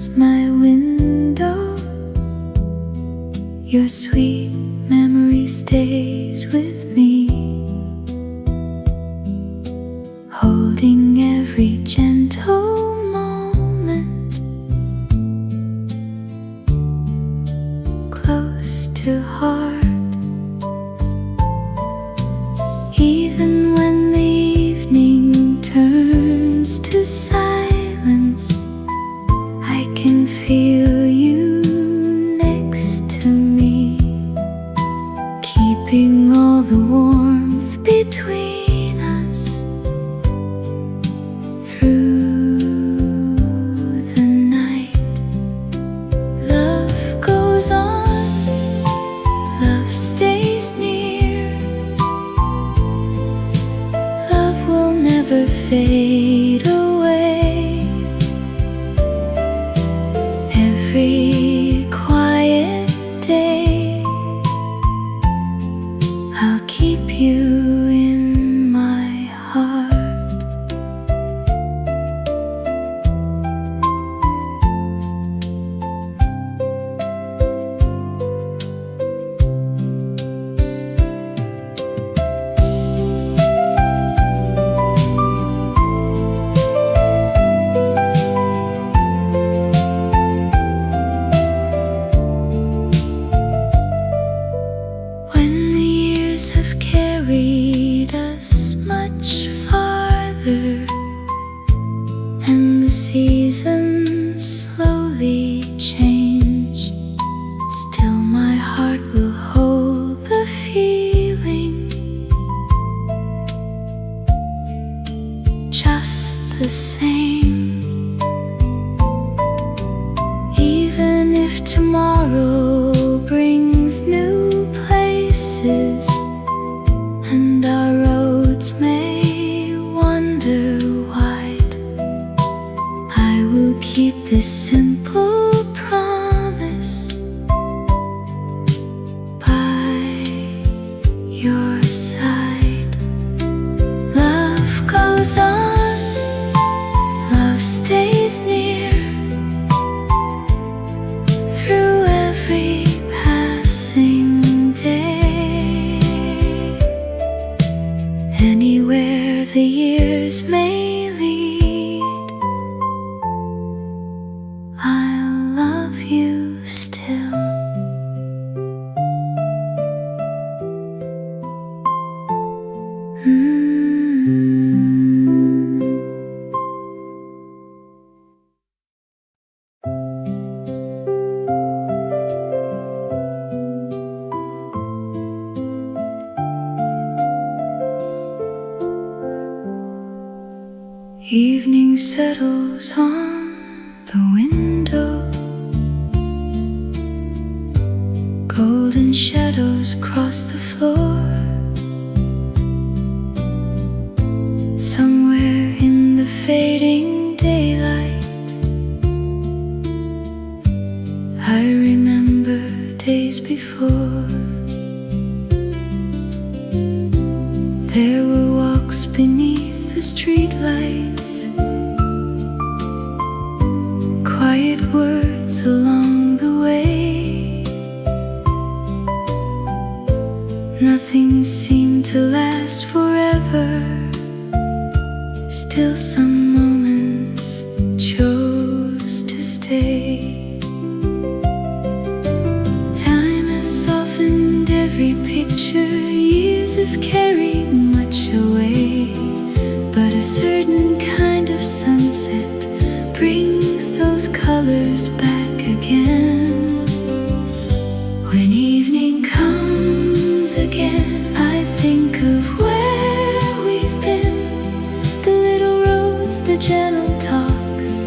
close my window, your sweet memory stays with me, holding every gentle moment close to heart. Even when the evening turns to silence, I can feel you next to me, keeping all the warmth between us through the night. Love goes on, love stays near, love will never fade away. Every quiet day, I'll keep you in my heart. When the years have carried us much farther, and the seasons slowly change, still my heart will hold the feeling just the same. Even if tomorrow brings new places and our roads may wander wide, I will keep this simple promise by your side. Love goes on, love stays near, through every passing day. Anywhere the years may lead, I'll love you still. Evening settles on the window, golden shadows cross the floor. Somewhere in the fading daylight, I remember days before. There were walks beneath the streetlights, quiet words along the way. Nothing seemed to last forever, still some moments chose to stay. Time has softened every picture, years have carried much away, but a certain kind of sunset brings those colors back again. When evening comes again, I think of where we've been, the little roads, the gentle talks,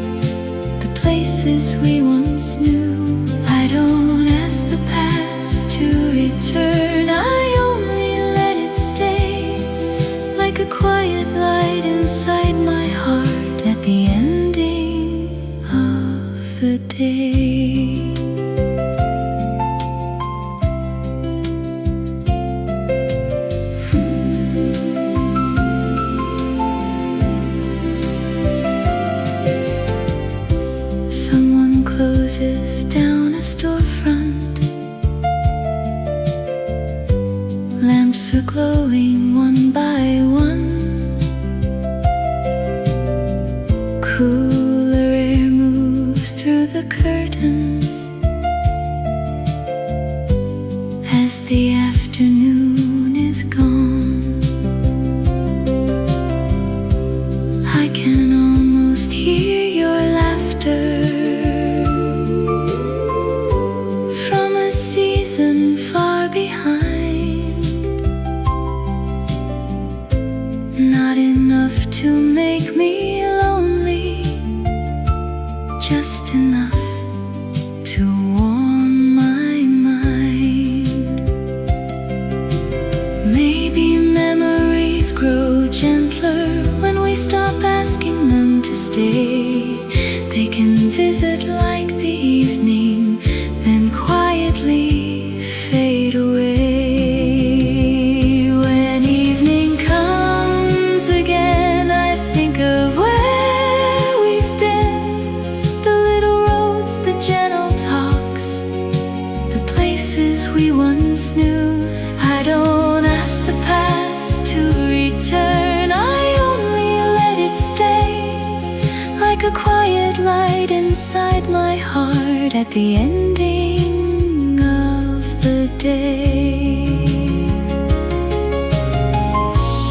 the places we once knew. I don't ask the past to return, I only let it stay, like a quiet light inside my heart at the ending of the day. Someone closes down a storefront. Lamps are glowing one by one. Cooler air moves through the curtains as the afternoon is gone. I can almost hear your laughter from a season far behind. Not enough to make me lonely, just enough to warm my mind. Maybe memories grow gentler when we stop asking them to stay. They can visit like the evening, then quietly fade away. When evening comes again, I think of where we've been, the little roads, the gentle talks, the places we once knew. I don't ask the past to return, I only let it stay, like a quiet light inside my heart at the ending of the day.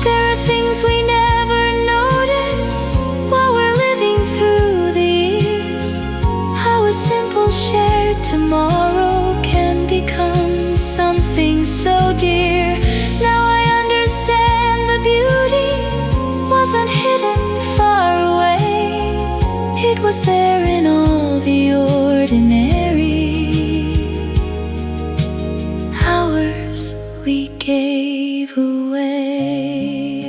There are things we never notice while we're living through the years. How a simple shared tomorrow can become something so dear. Now I understand the beauty wasn't hidden far away. It was there in all the ordinary hours we gave away.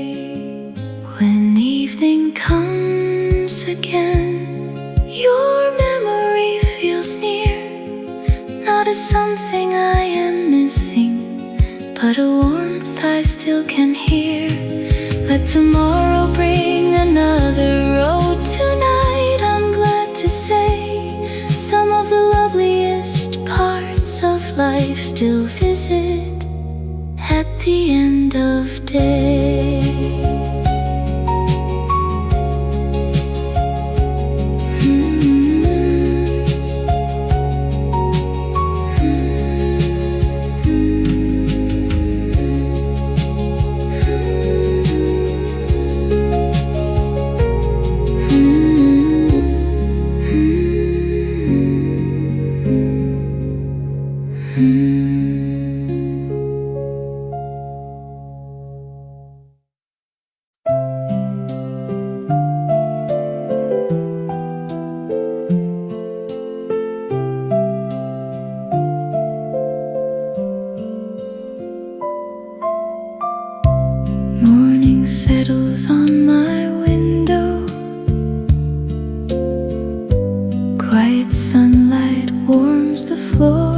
When evening comes again, your memory feels near, not as something I am missing, but a warmth I still can hear. Let tomorrow bring another road. Tonight I'm glad to say some of the loveliest parts of life still visit at the end of day. Morning settles on my window. Quiet sunlight warms the floor.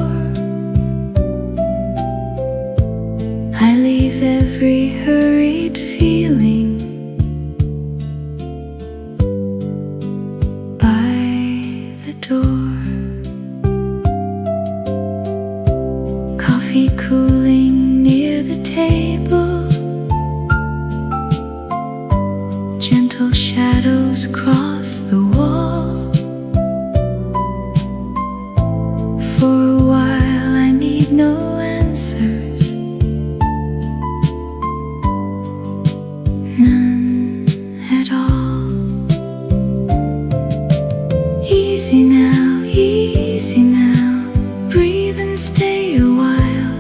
I leave every hurried feeling by the door. Coffee cooling near the table. Gentle shadows cross the wall. For a while I need no answers, none at all. Easy now, breathe and stay a while.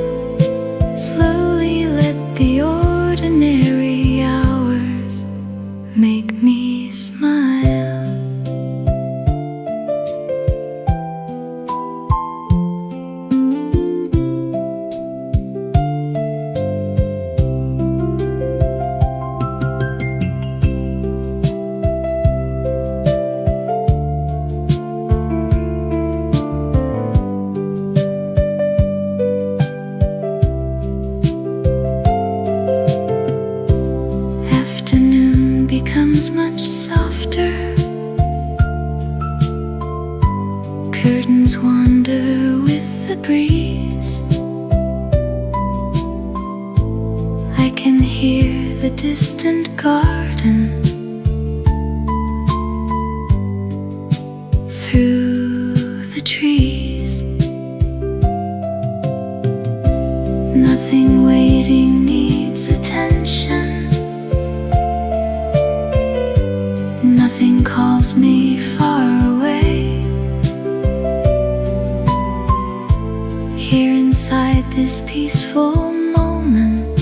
Slowly let the ordinary hours make me smile. curtains wander with the breeze. I can hear the distant garden through the trees. Nothing waiting needs attention. Nothing calls me far away. Here inside this peaceful moment,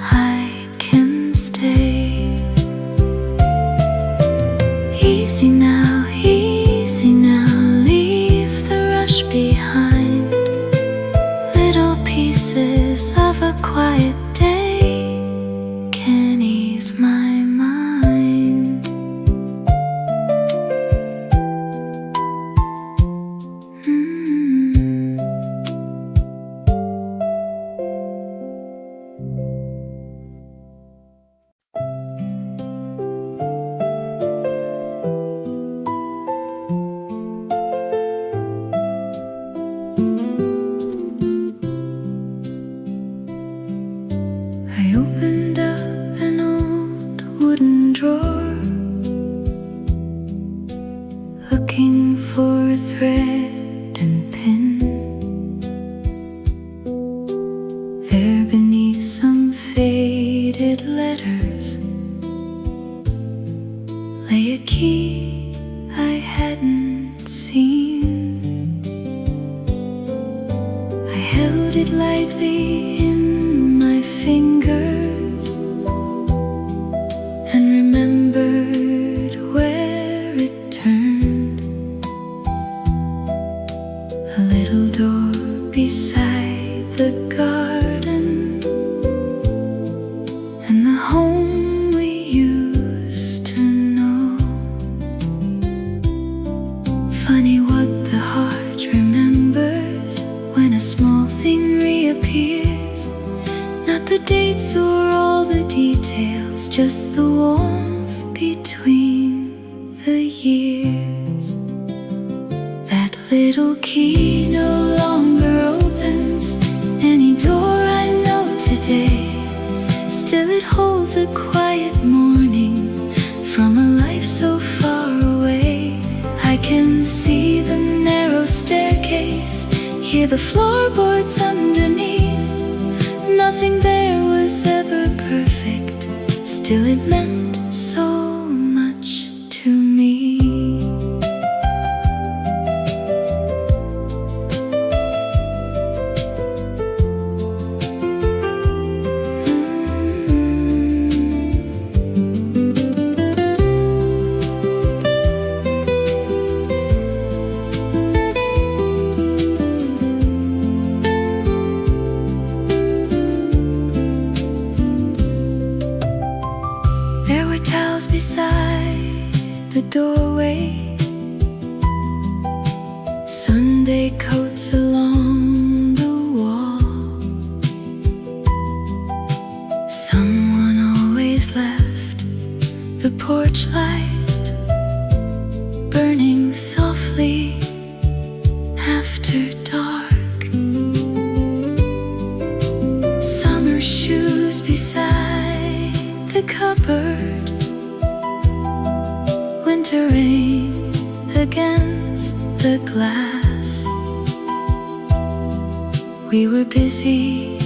I can stay. Easy now, leave the rush behind. Little pieces of a quiet day can ease my mind. I opened up an old wooden drawer, looking for a thread and pin. There beneath some faded letters lay a key I hadn't seen. I held it lightly in my fingers and remembered where it turned. A little door beside the garden and the home we used to know. Funny what the heart remembers when a small thing reappears. Not the dates or all the details, just the warmth between the years. That little key no longer opens any door I know today. Still it holds a quiet morning from a life so far away. I can see the narrow staircase, hear the floorboards underneath. Nothing there was ever perfect, still it meant so much to me. There were towels beside the doorway, Sunday coats along the wall. Someone always left the porch light burning softly after dark. Summer shoes beside the cupboard, winter rain against the glass. We were busy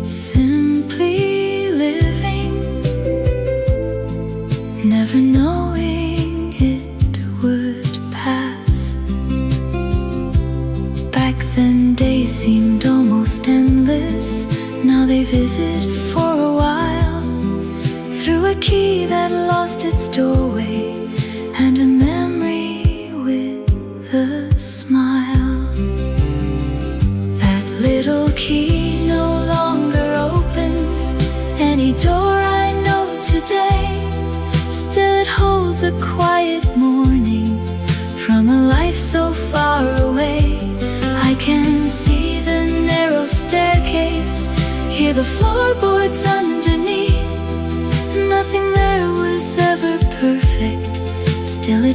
simply living, never knowing it would pass. Back then days seemed almost endless, now they visit for a while, through a key that lost its doorway and a memory with a smile. That little key no longer opens any door I know today. Still it holds a quiet morning from a life so far away. I can see the narrow staircase, hear the floorboards underneath. Nothing there was ever perfect, still it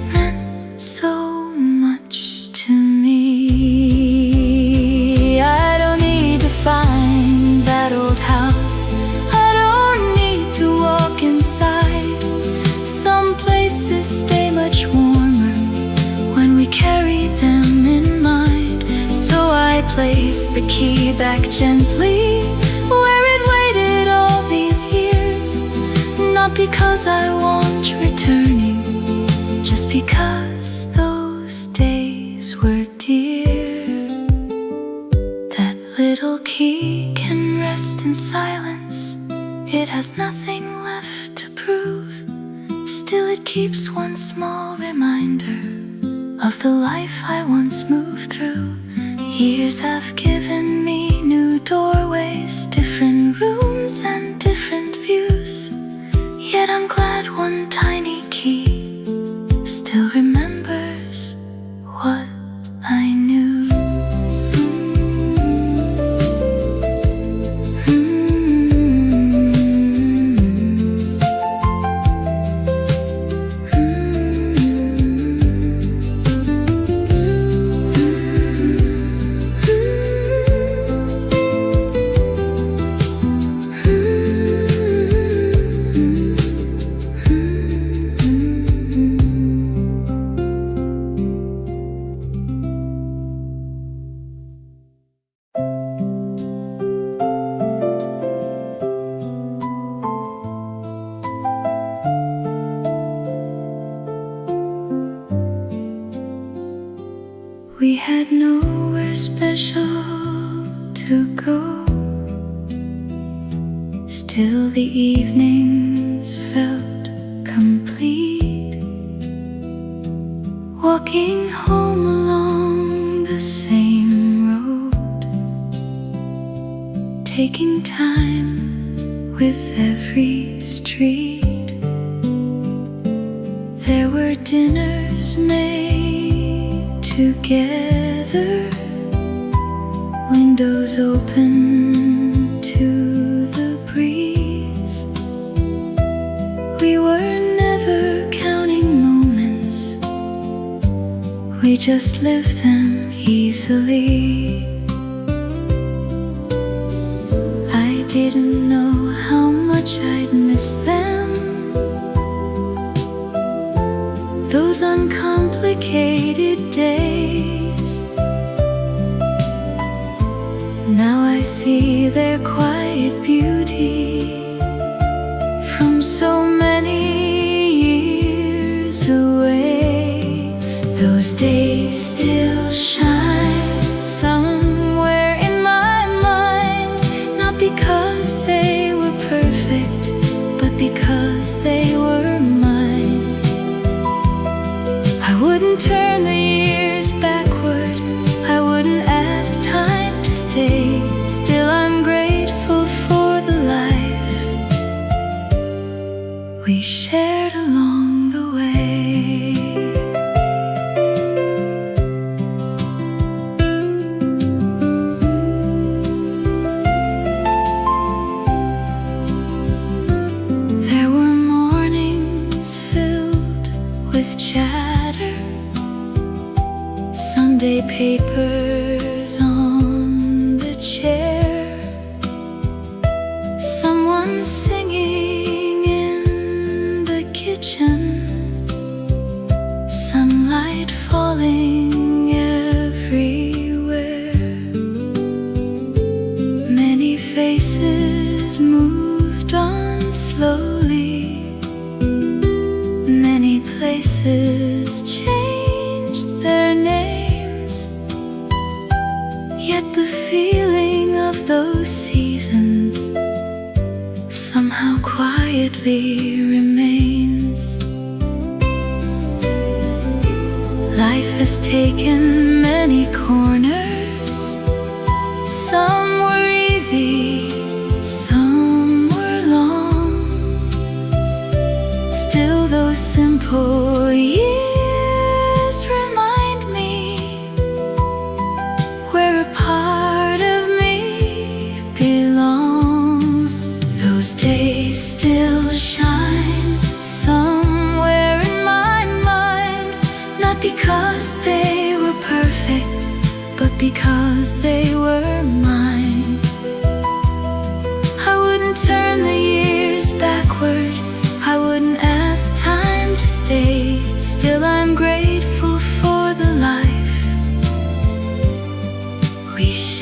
place the key back gently where it waited all these years. Not because I want returning, just because those days were dear. That little key can rest in silence. It has nothing left to prove. Still it keeps one small reminder of the life I once moved through. Years have given me new doorways, different rooms and different views. Yet I'm glad one tiny key still remembers what I knew. We had nowhere special to go. Still the evenings felt complete. Walking home along the same road, taking time with every street. There were dinners made together, windows open to the breeze. We were never counting moments, we just lived them easily. I didn't know how much I'd miss them, those uncomplicated days. Now I see their quiet beauty from so many years away. Those days still shine somewhere in my mind, not because they were perfect, but because they were mine. I wouldn't turn the years backward, I wouldn't ask time to stay. Still I'm grateful for the life we shared along the way. There were mornings filled with chatter, Sunday papers on the chair, someone singing in the kitchen, sunlight falling everywhere. Many faces moved on slowly, many places changed their names. Yet the feeling of those seasons somehow quietly remains. Life has taken many corners, some were easy, some were long. Still those simple years remind me where a part of me belongs. Those days still shine somewhere in my mind, not because they were perfect, but because they were mine. I wouldn't turn the years backward, I wouldn't ask time to stay. Still I'm grateful for the life we shared.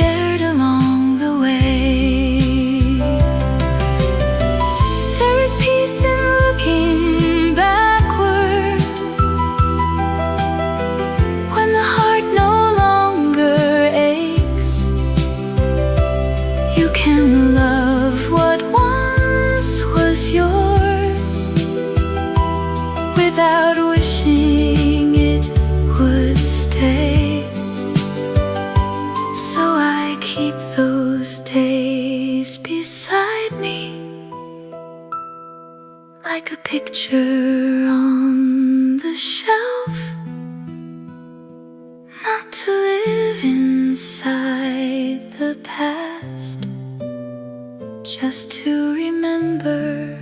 picture on the shelf, not to live inside the past, just to remember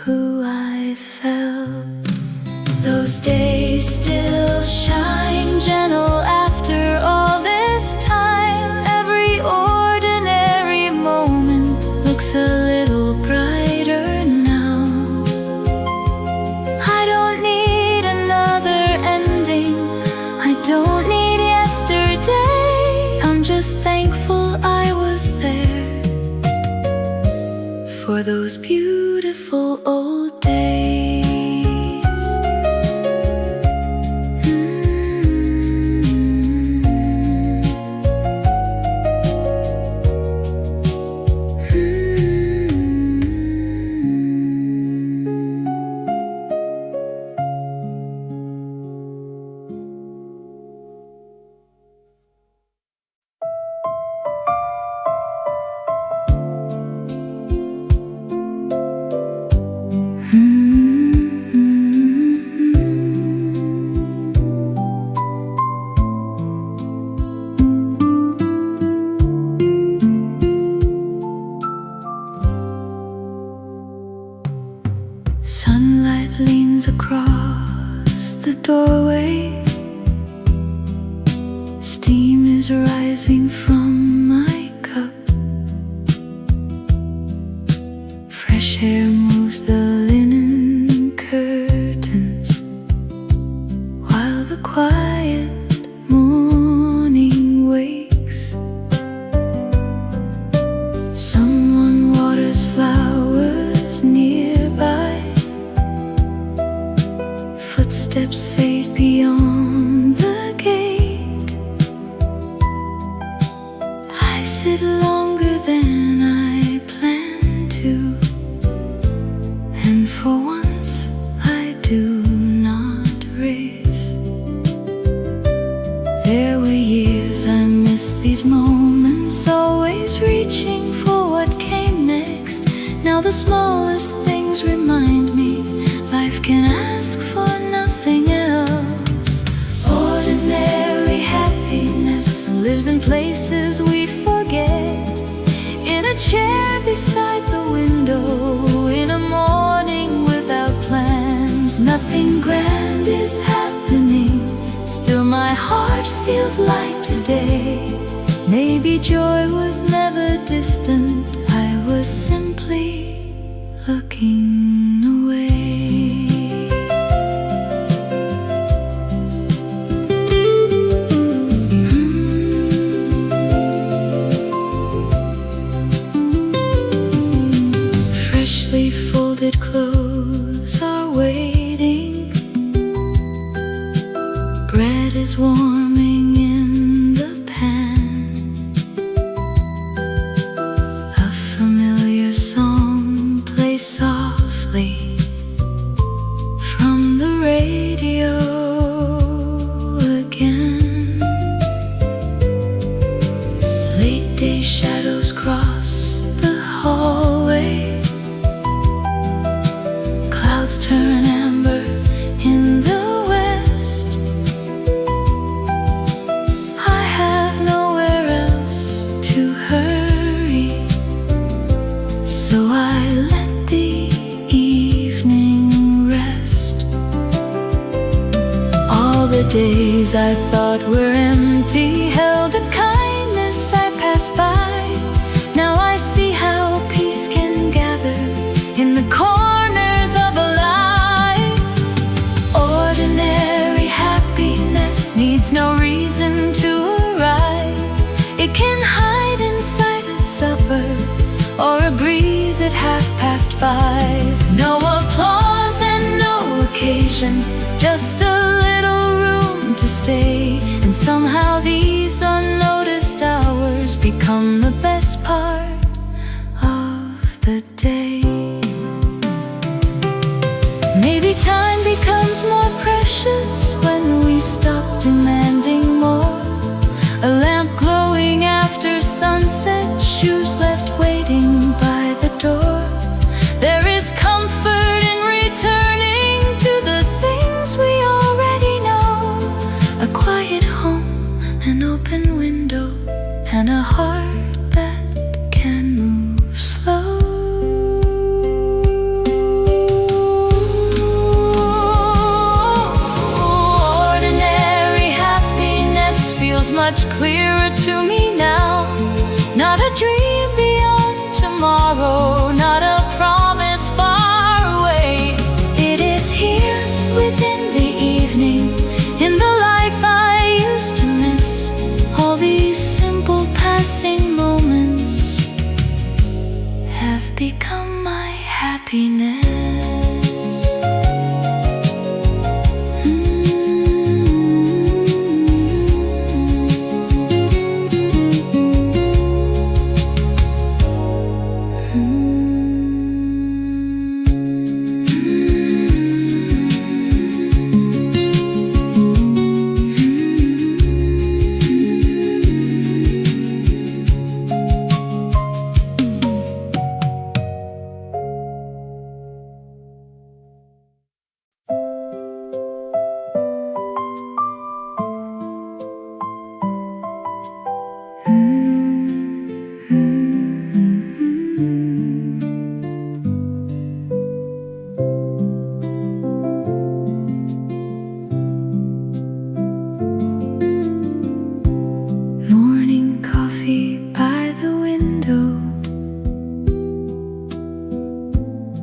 who I felt. Those days still shine gentle after all this time. Every ordinary moment looks a little brighter now. I don't need another ending, I don't need yesterday. I'm just thankful I was there for those beautiful old days. Sunlight leans across the doorway. Steam is rising from my cup. Fresh air moves the linen curtains, while the quiet morning wakes. Someone waters flowers nearby. Footsteps fade beyond the gate. I sit longer than I planned to, and for once I do not race. There were years I missed these moments, always reaching for what came next. Now the smallest things remind me life can ask for nothing else. Ordinary happiness lives in places we forget. In a chair beside the window, in a morning without plans. Nothing grand is happening, still my heart feels light today. Maybe joy was never distant, I was simply looking away. Freshly folded clothes are waiting. Bread is warming in the pan. A familiar song plays softly from the radio again. Late day shadows cross the hallway. Clouds turn amber in the west. I have nowhere else to hurry, so I let the evening rest. All the days I thought were empty held a kindness I passed by. Now I see how peace can gather in the corners of a life. Ordinary happiness needs no reason to arrive. It can hide inside a supper or a breeze at 5:30. No applause and no occasion, just a little room to stay. And somehow these unnoticed hours become the best part of the day. Maybe time becomes more precious when we stop demanding more. A lamp glowing after sunset, shoes left waiting by the door. There is comfort in return much clearer to me now. Not a dream beyond tomorrow, not a promise far away. It is here within the evening, in the life I used to miss. All these simple passing moments have become my happiness.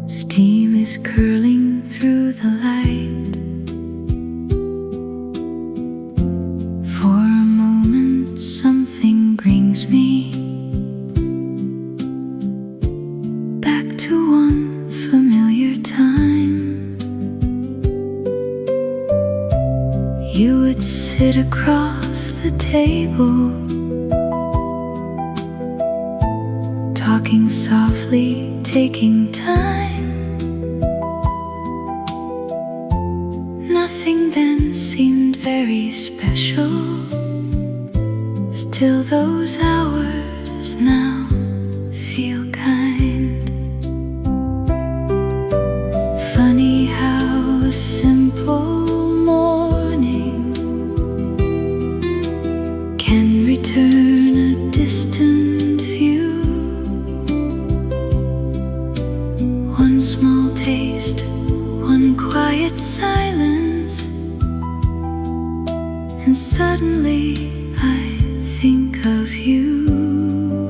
Steam is curling through the light. For a moment something brings me back to one familiar time. You would sit across the table, talking softly, taking time. Nothing then seemed very special. Still those hours now feel kind. Funny how a simple morning can return a distant view. One small taste, one quiet silence, and suddenly I think of you.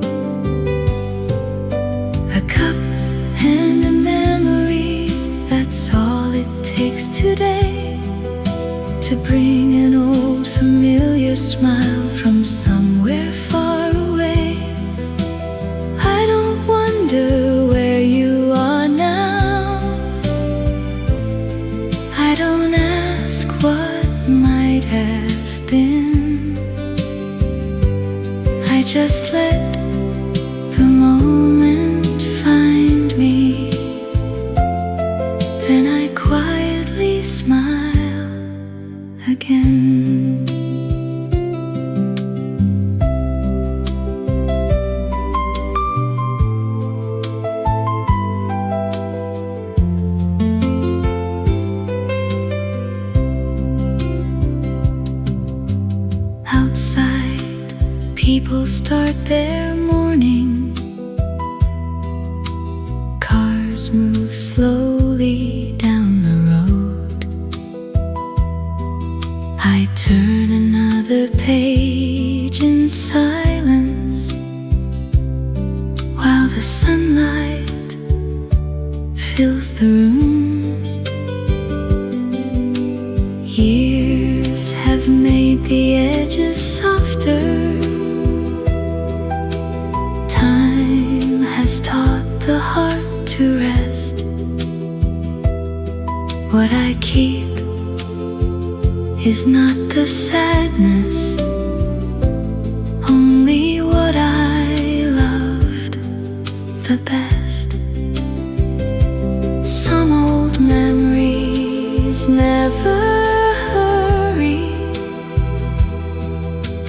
A cup and a memory, that's all it takes today to bring an old familiar smile from somewhere far away. I don't wonder where you are now. I don't ask what might have been. I just let the moment find me. Then I quietly smile again. Outside, people start their morning. Cars move slowly down the road. I turn another page in silence, while the sunlight fills the room. Years have made the edges softer. Time has taught the heart to rest. What I keep is not the sadness, only what I loved the best. Some old memories never hurry.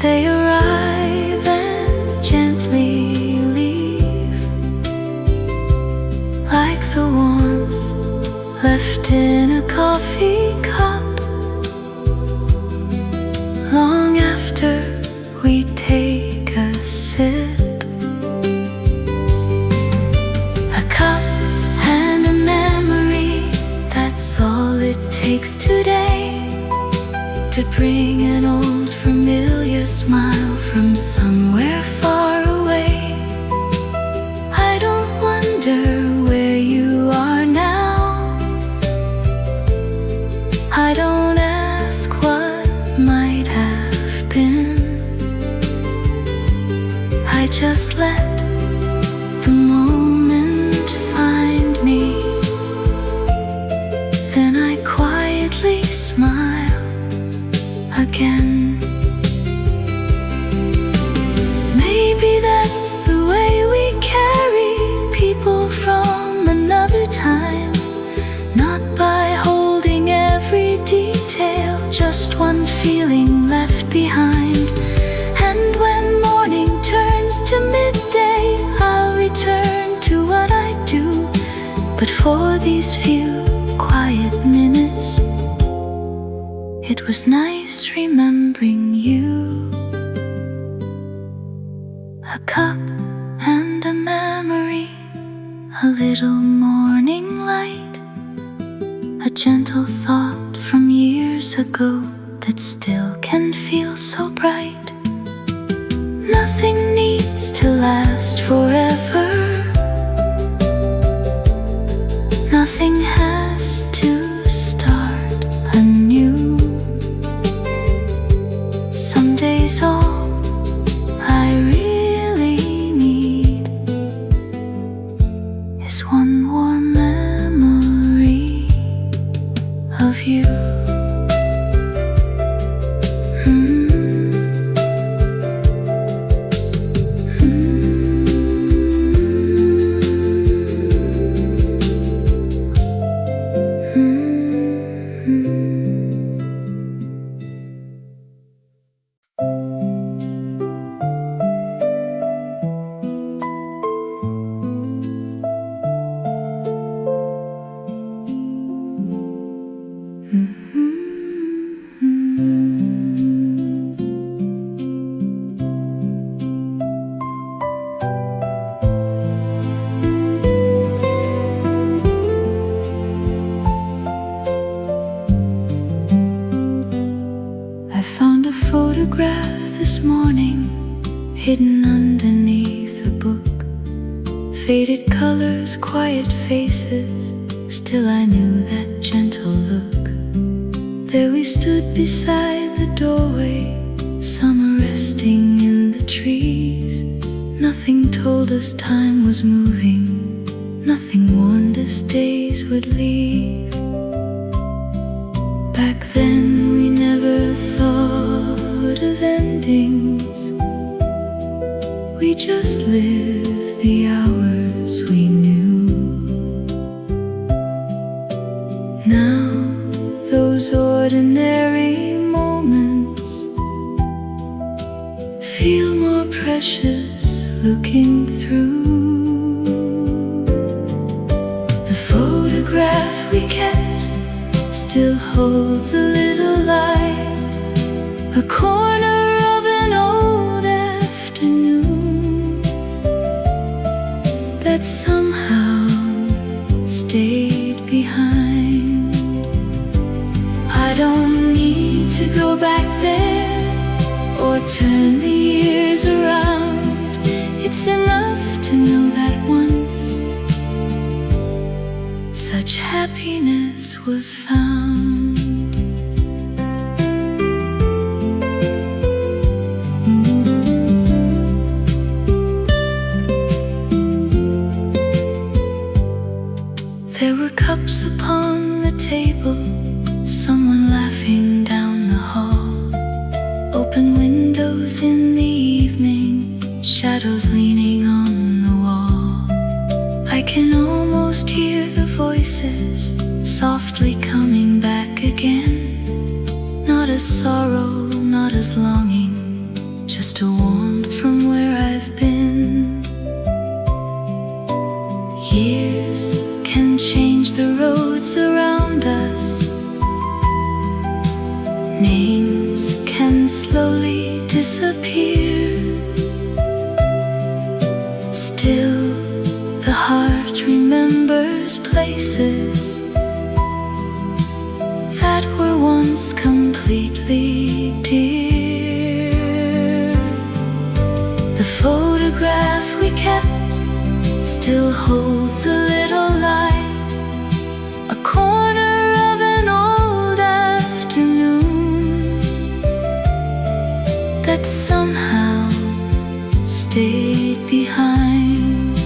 They arrive and gently leave, like the warmth left in a coffee cup long after to bring an old familiar smile from somewhere far away. I don't wonder where you are now. I don't ask what might have been. I just let the moment find me. Then I quietly smile again. Maybe that's the way we carry people from another time, not by holding every detail, just one feeling left behind. And when morning turns to midday, I'll return to what I do. But for these few quiet minutes, it was nice remembering you. A cup and a memory, a little morning light, a gentle thought from years ago that still can feel so bright. Nothing needs to last forever. Nothing has to start anew. Some days all I really need is one warm memory of you. Photograph this morning, hidden underneath a book. Faded colors, quiet faces, still I knew that gentle look. There we stood beside the doorway, summer resting in the trees. Nothing told us time was moving, nothing warned us days would leave. Back then we never thought of endings. We just lived the hours we knew. Now those ordinary moments feel more precious looking through. The photograph we kept still holds a little light, a corner of an old afternoon that somehow stayed behind. I don't need to go back there or turn the years around. It's enough to know that once such happiness was found. There were cups upon the table, someone laughing down the hall, open windows in the evening, shadows leaning on the wall. I can almost hear the voices softly coming back again. Not as sorrow, not as longing, just a warmth from where I've been. Years can change the roads around us. Names can slowly disappear. Still, the heart remembers places that were once completely still holds a little light, a corner of an old afternoon that somehow stayed behind.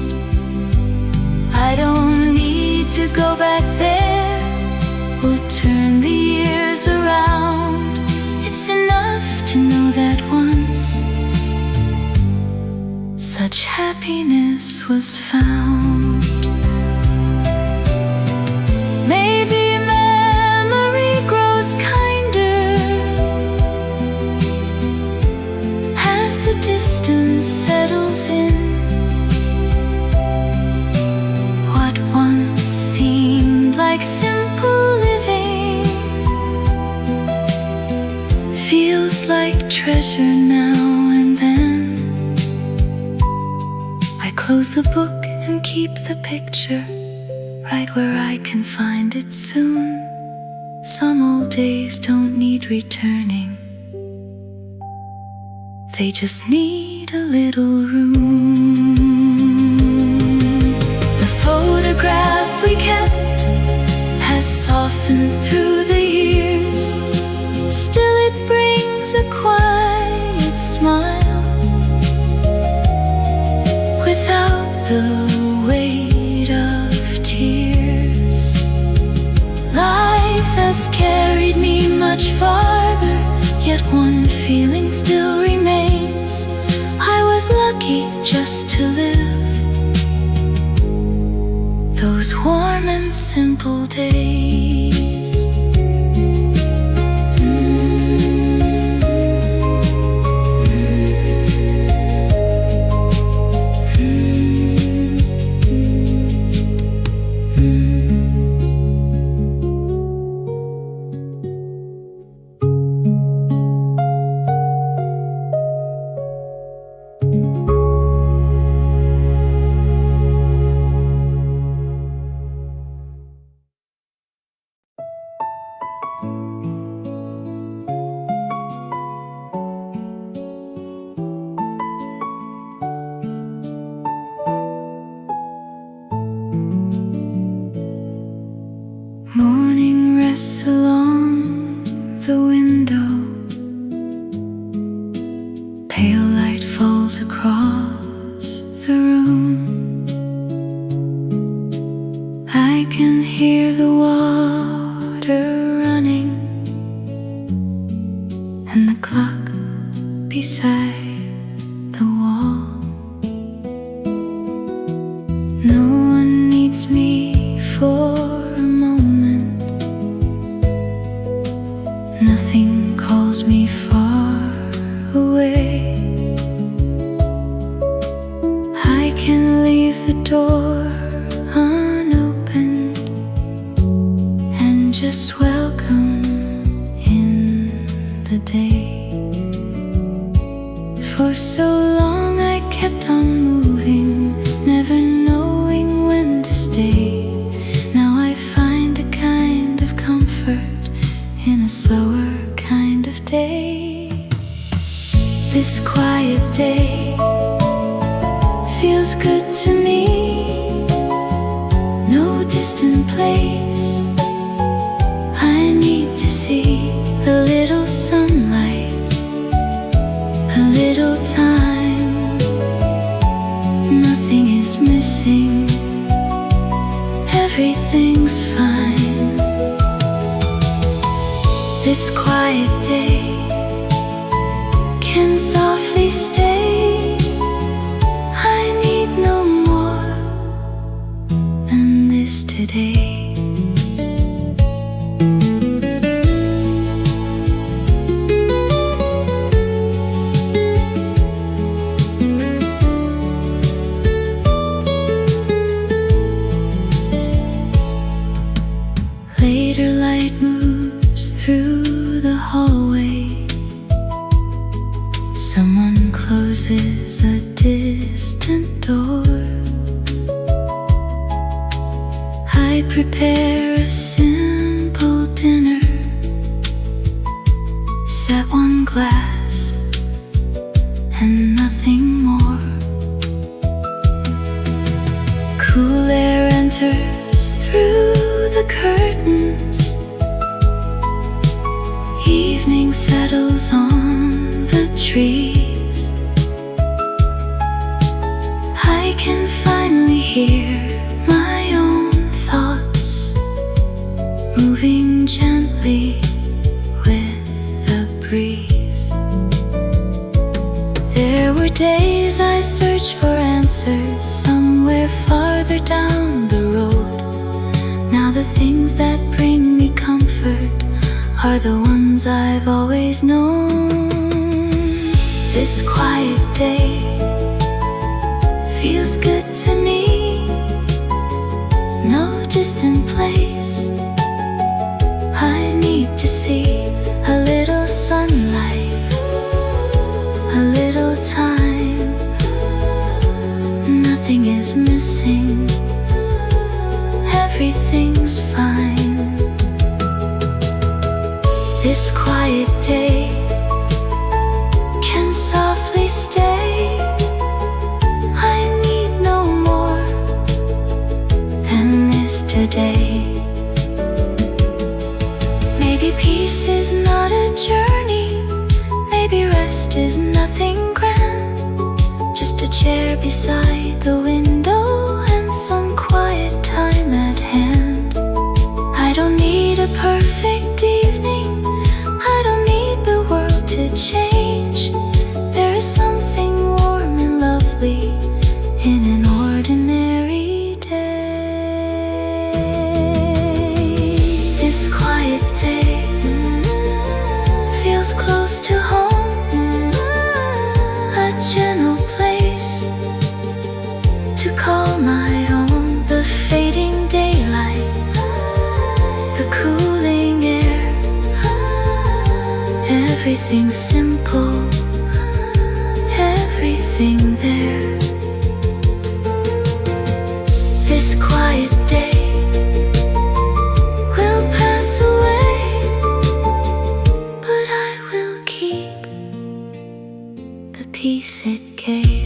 I don't need to go back there or turn the years around. It's enough to know that once such happiness was found. Maybe memory grows kinder as the distance settles in. What once seemed like simple living feels like treasure now and then. I close the book and keep the picture right where I can find it soon. Some old days don't need returning, they just need a little room. The photograph we kept has softened through the years. Still it brings a quiet smile without the weight of tears. Life has carried me much farther, yet one feeling still remains. I was lucky just to live those warm and simple days. Morning rests along the window, pale light falls across the room. I can hear the water running and the clock beside the wall. No one needs me for a moment, nothing calls me far away. I can leave the door unopened and just welcome in the day. For so long I kept on moving, never knowing when to stay. Now I find a kind of comfort in a slower kind of day. This quiet day feels good to me. No distant place I need to see. A little sunlight, a little time, nothing is missing, everything's fine. This quiet day can softly stay. I need no more than this today. Later light moves through the hallway. Someone closes a distant door. I prepare a simple dinner, set one glass and nothing more. shadows on the trees. I can finally hear my own thoughts moving gently with the breeze. There were days I searched for answers somewhere farther down the road. Now the things that bring me comfort are the ones I've always known. This quiet day feels good to me. No distant place I need to see. A little sunlight, a little time. Nothing is missing, everything's fine. This quiet day can softly stay. I need no more than this today. Maybe peace is not a journey, maybe rest is nothing grand. Just a chair beside the window and some quiet time at hand. I don't need a perfect evening, I don't need the world to change. There is something warm and lovely in an ordinary day. This quiet day feels close to home, a gentle place to call my own. The fading daylight, the cooling air, everything simple, everything there. This quiet day will pass away, but I will keep the peace it gave.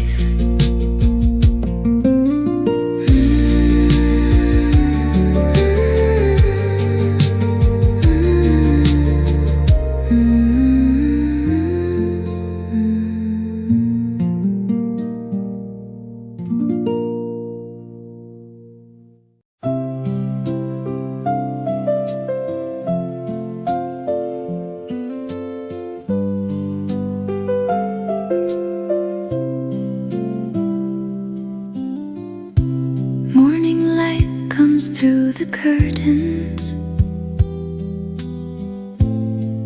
Morning light comes through the curtains.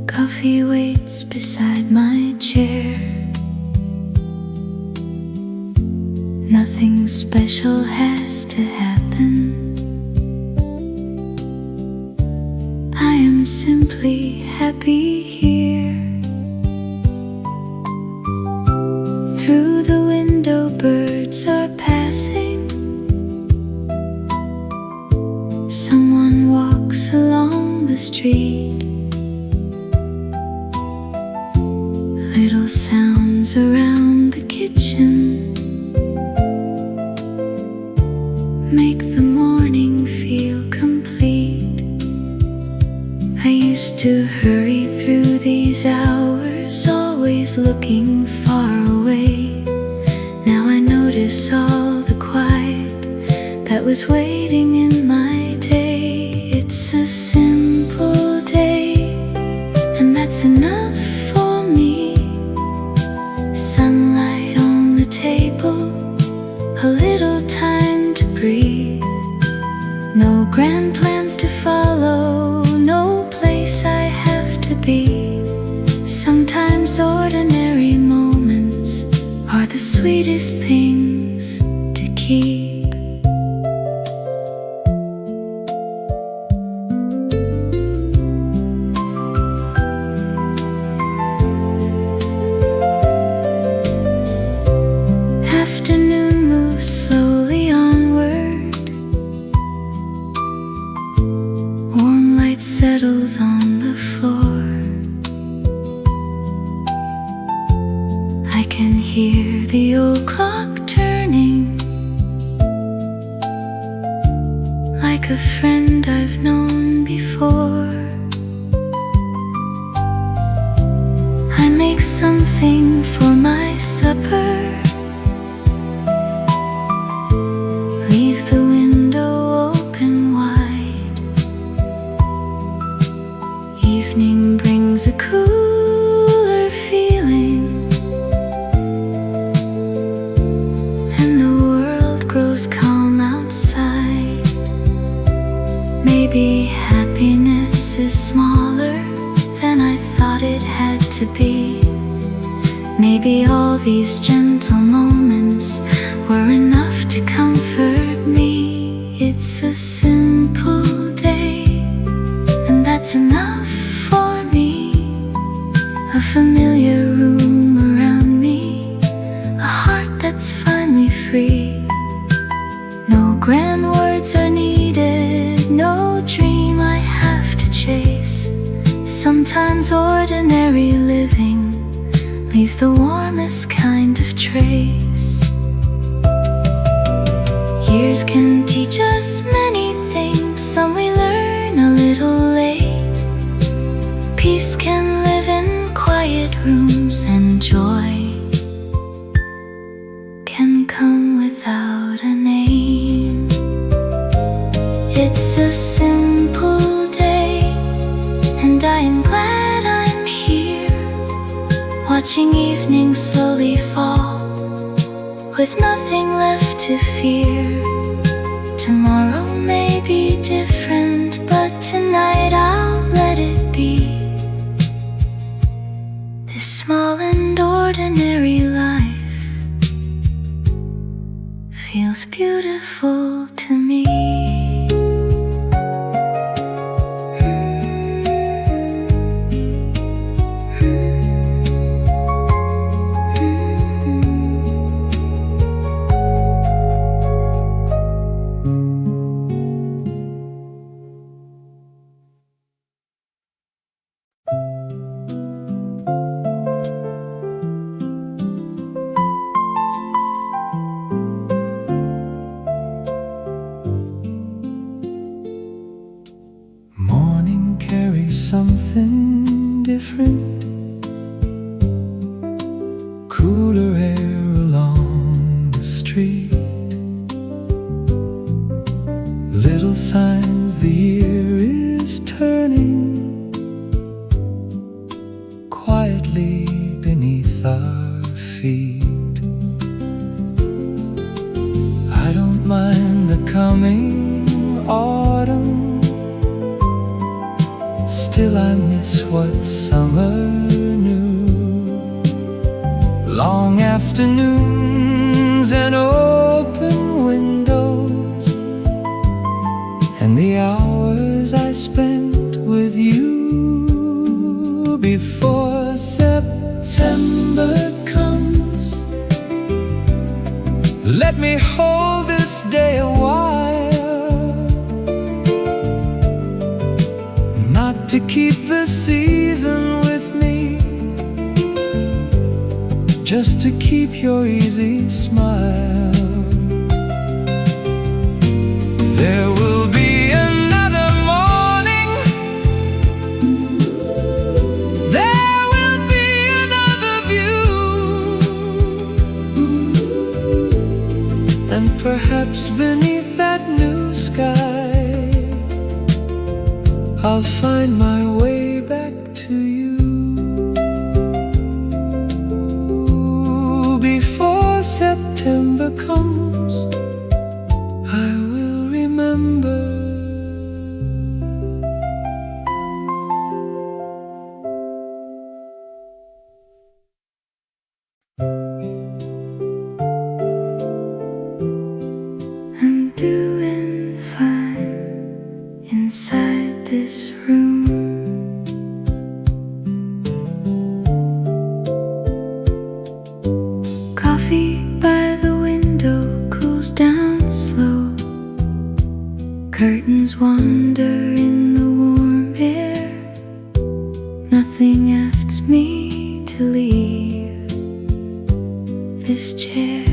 Coffee waits beside my chair. Nothing special has to happen. I am simply happy here. Through the window birds are passing. Someone walks along the street. Little sounds around the kitchen make the morning feel complete. I used to hurry through these hours, always looking far away. Now I notice all the quiet that was waiting in my day. It's a simple day, and that's enough for me. Sunlight on the table, a little time to breathe. No grand plans to follow, no place I have to be. Sometimes ordinary moments are the sweetest things to keep. Afternoon moves slowly onward. Warm light settles on the floor. I can hear the old clock turning, like a friend I've known before. I make something for my supper, leave the window open wide. Evening brings a cooler feeling, and the world grows calm outside. Maybe happiness is smaller than I thought it had to be. Maybe all these gentle moments were enough to comfort me. It's a simple day, and that's enough for me. A familiar room around me, a heart that's finally free. No grand words are needed, no dream I have to chase. Sometimes ordinary living leaves the warmest kind of trace. Years can teach us many things, some we learn a little late. Peace can live in quiet rooms, and joy can come without a name. It's a simple day, and I am glad I'm here, watching evening slowly fall, with nothing left to fear. Tomorrow may be different, but tonight I'll let it be. This small and ordinary life feels beautiful to me. Something different, cooler air along the street, little signs the year is turning quietly beneath our feet. I don't mind the coming autumn, still I miss what summer knew. Long afternoons and open windows, and the hours I spent with you. Before September comes, let me hold this day a while, to keep the season with me, just to keep your easy smile. There will be another morning, there will be another view, and perhaps beneath that new sky I'll find my way back to you. Before September comes, I will remember. I'm doing fine inside this room. Coffee by the window cools down slow. Curtains wander in the warm air. Nothing asks me to leave this chair.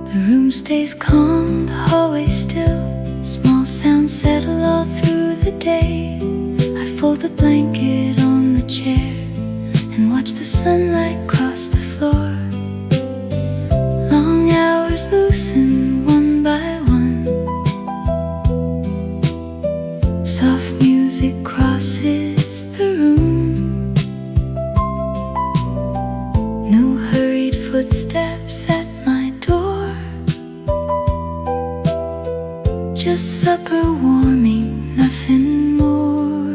The room stays calm, the hallway still. Small sounds settle all through the day. I fold the blanket on the chair. watch the sunlight cross the floor. Long hours loosen one by one. Soft music crosses the room. No hurried footsteps at my door. Just supper warming, nothing more.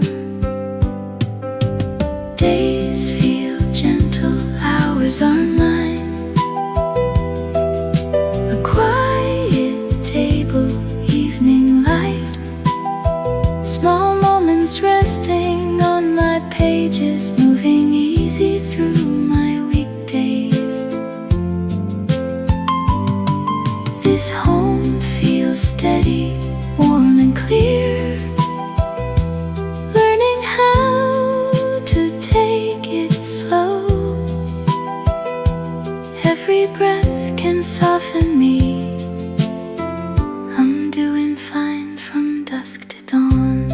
Days feel gentle, hours are mine. A quiet table, evening light. Small moments resting on my pages, moving easy through my weekdays. This home feels steady, warm and clear. Learning how to take it slow. Every breath can soften me. I'm doing fine from dusk to dawn.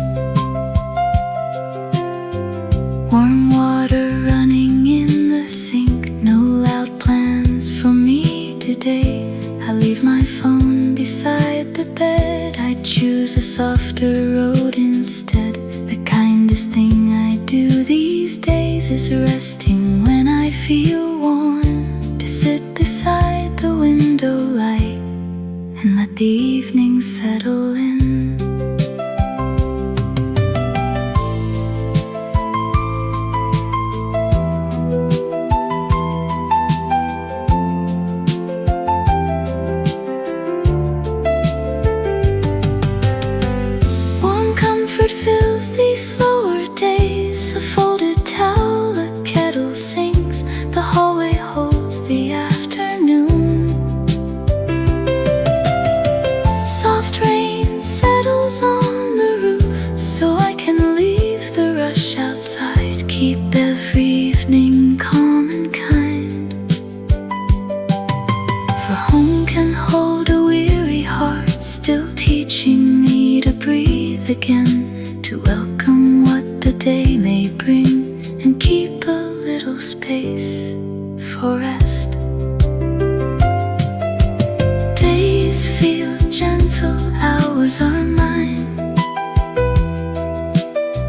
Warm water running in the sink. No loud plans for me today. I leave my phone beside the bed. I choose a softer road instead. The kindest thing I do these days is resting when I feel worn. To sit beside the window light and let the evening settle in. Warm comfort fills these slower days. A folded towel, a kettle sings. The hallway holds the afternoon. Soft rain settles on the roof, so I can leave the rush outside. Keep every evening calm and kind. For home can hold a weary heart, still teaching me to breathe again. To welcome what the day may bring, and keep a little space for rest. Days feel gentle, hours are mine.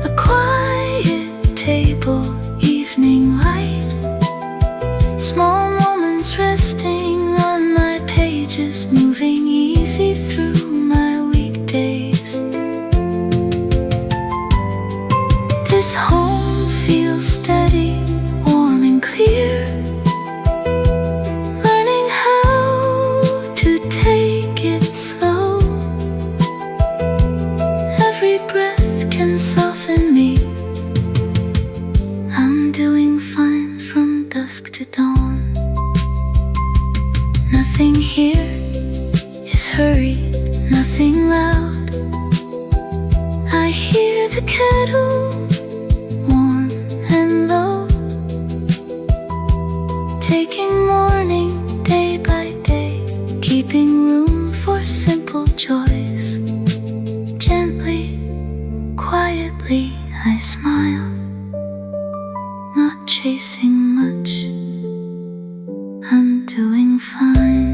A quiet table, evening light. Small moments resting on my pages, moving easy through my weekdays. This home feels steady, warm and clear. Learning how to take it slow. Every breath can soften me. I'm doing fine from dusk to dawn. Nothing here is hurried, nothing loud. I hear the kettle warm and low, taking morning day by day, keeping room for simple joys. Gently, quietly, I smile, not chasing much. I'm doing fine.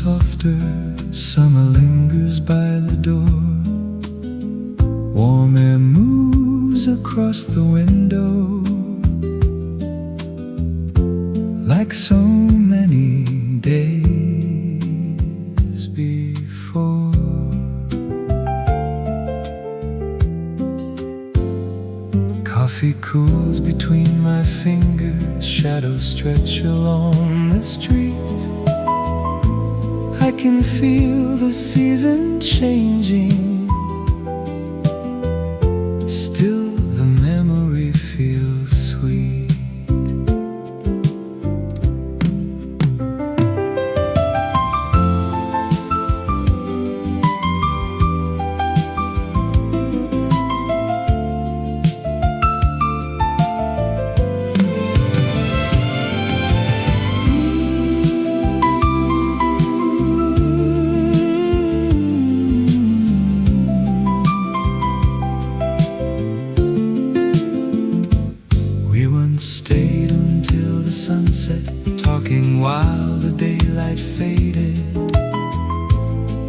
Softer, summer lingers by the door. Warm air moves across the window, like so many days before. Coffee cools between my fingers, shadows stretch along the street. I can feel the season changing. Still the memory feels sweet.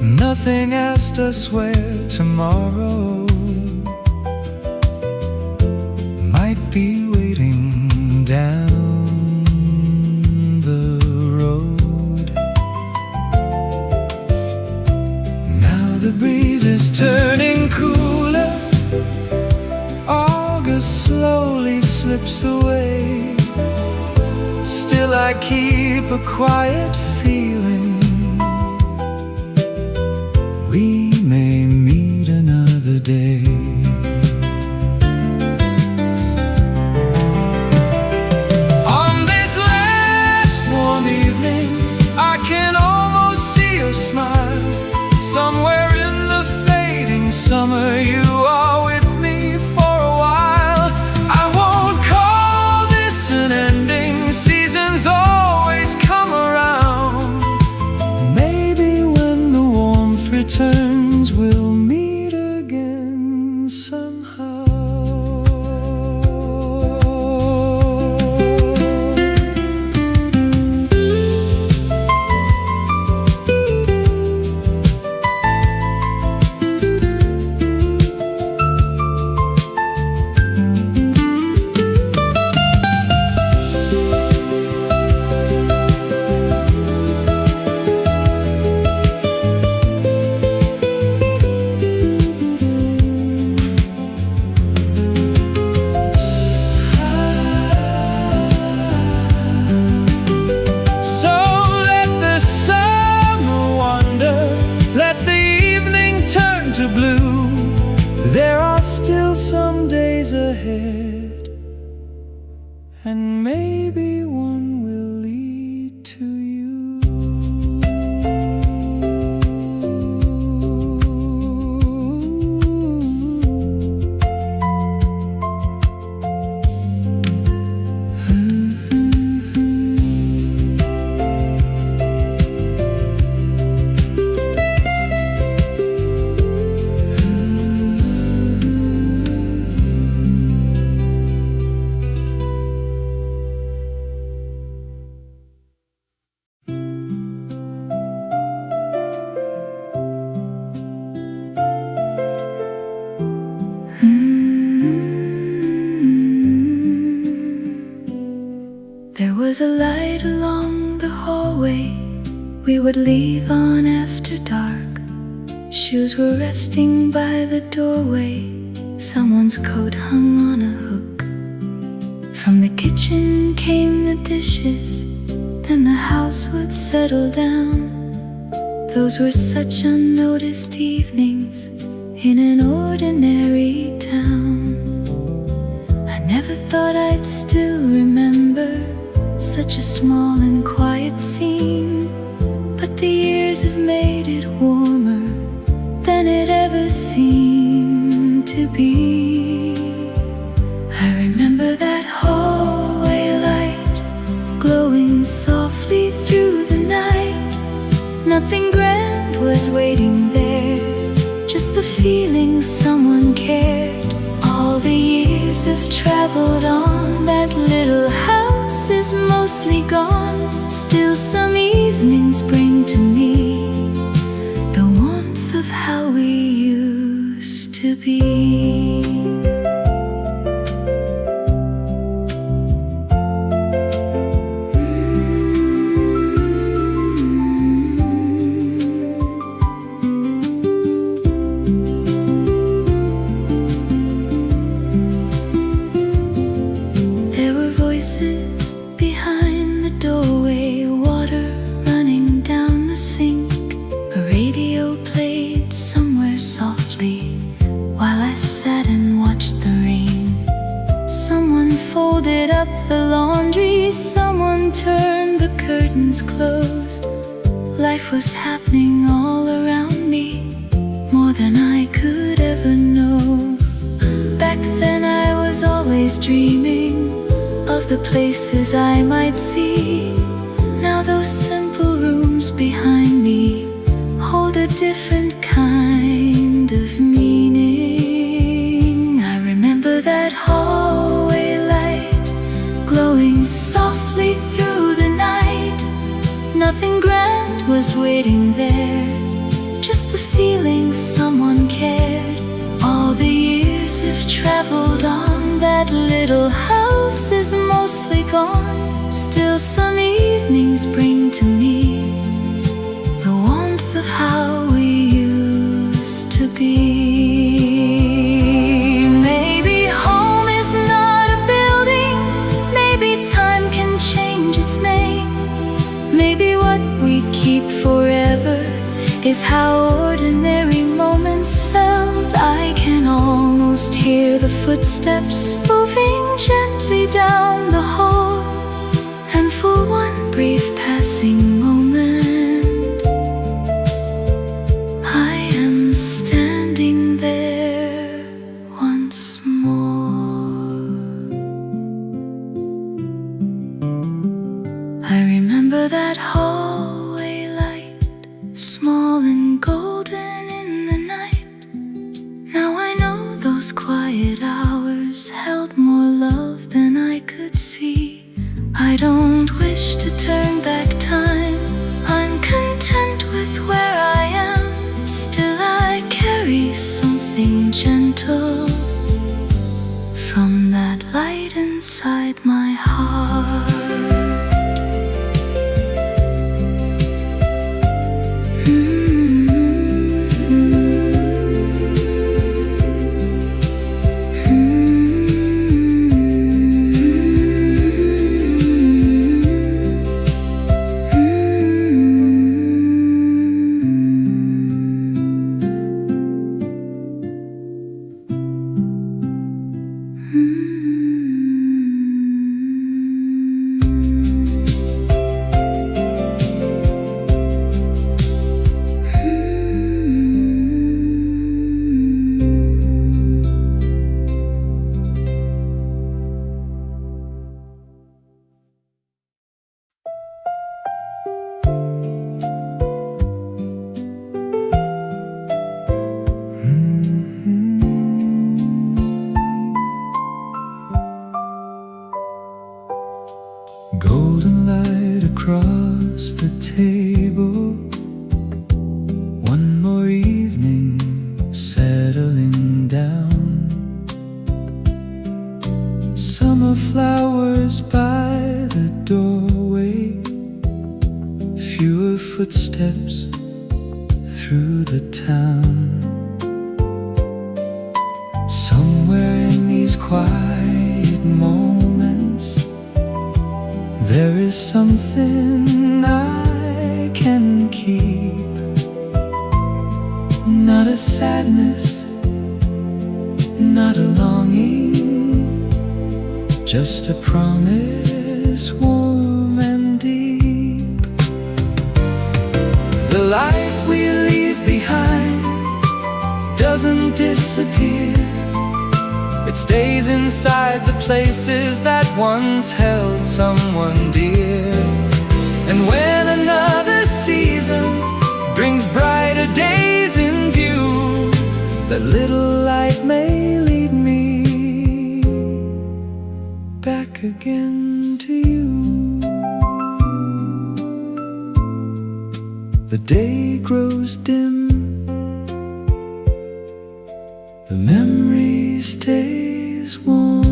Nothing asked us where tomorrow might be waiting down the road. Now the breeze is turning cooler, August slowly slips away. Still I keep a quiet feeling we may meet another day. On this last warm evening, I can almost see your smile. Somewhere in the fading summer, you are with me for a while. I won't call this an ending, seasons always come around. Maybe when the warmth returns, we'll meet again somehow. There are still some days ahead, and maybe one will lead to you. There was a light along the hallway we would leave on after dark. Shoes were resting by the doorway, someone's coat hung on a hook. From the kitchen came the dishes, then the house would settle down. Those were such unnoticed evenings in an ordinary town. I never thought I'd still remember such a small and quiet scene, but the years have made it warmer than it ever seemed to be. I remember that hallway light glowing softly through the night. Nothing grand was waiting there, just the feeling someone cared. All the years have traveled on, that little house is mostly gone. Still some evenings bring to me the warmth of how we used to be. There were voices behind the doorway, water running down the sink. A radio played somewhere softly while I sat and watched the rain. Someone folded up the laundry, someone turned the curtains closed. Life was happening all around me, more than I could ever know. Back then I was always dreaming of the places I might see. Now those simple rooms behind me hold a different kind of meaning. I remember that hallway light glowing softly through the night. Nothing grand was waiting there, just little house is mostly gone. Still some evenings bring to me the warmth of how we used to be. Maybe home is not a building, maybe time can change its name. Maybe what we keep forever is how ordinary moments felt. I can almost hear the footsteps moving gently down the hall, and for one brief passing moment, I am standing there once more. I remember that hallway light, small and golden in the night. Now I know those quiet hours held more love than I could see. I don't wish to turn back time, I'm content with where I am. Still I carry something gentle from that light inside my heart. Golden light across the table. One more evening settling down. Summer flowers by the doorway. Fewer footsteps through the town. Somewhere in these quiet moments, there is something I can keep. Not a sadness, not a longing, just a promise warm and deep. The light we leave behind doesn't disappear. It stays inside the places that once held someone dear. And when another season brings brighter days in view, that little light may lead me back again to you. The day grows dim, the memory stays warm.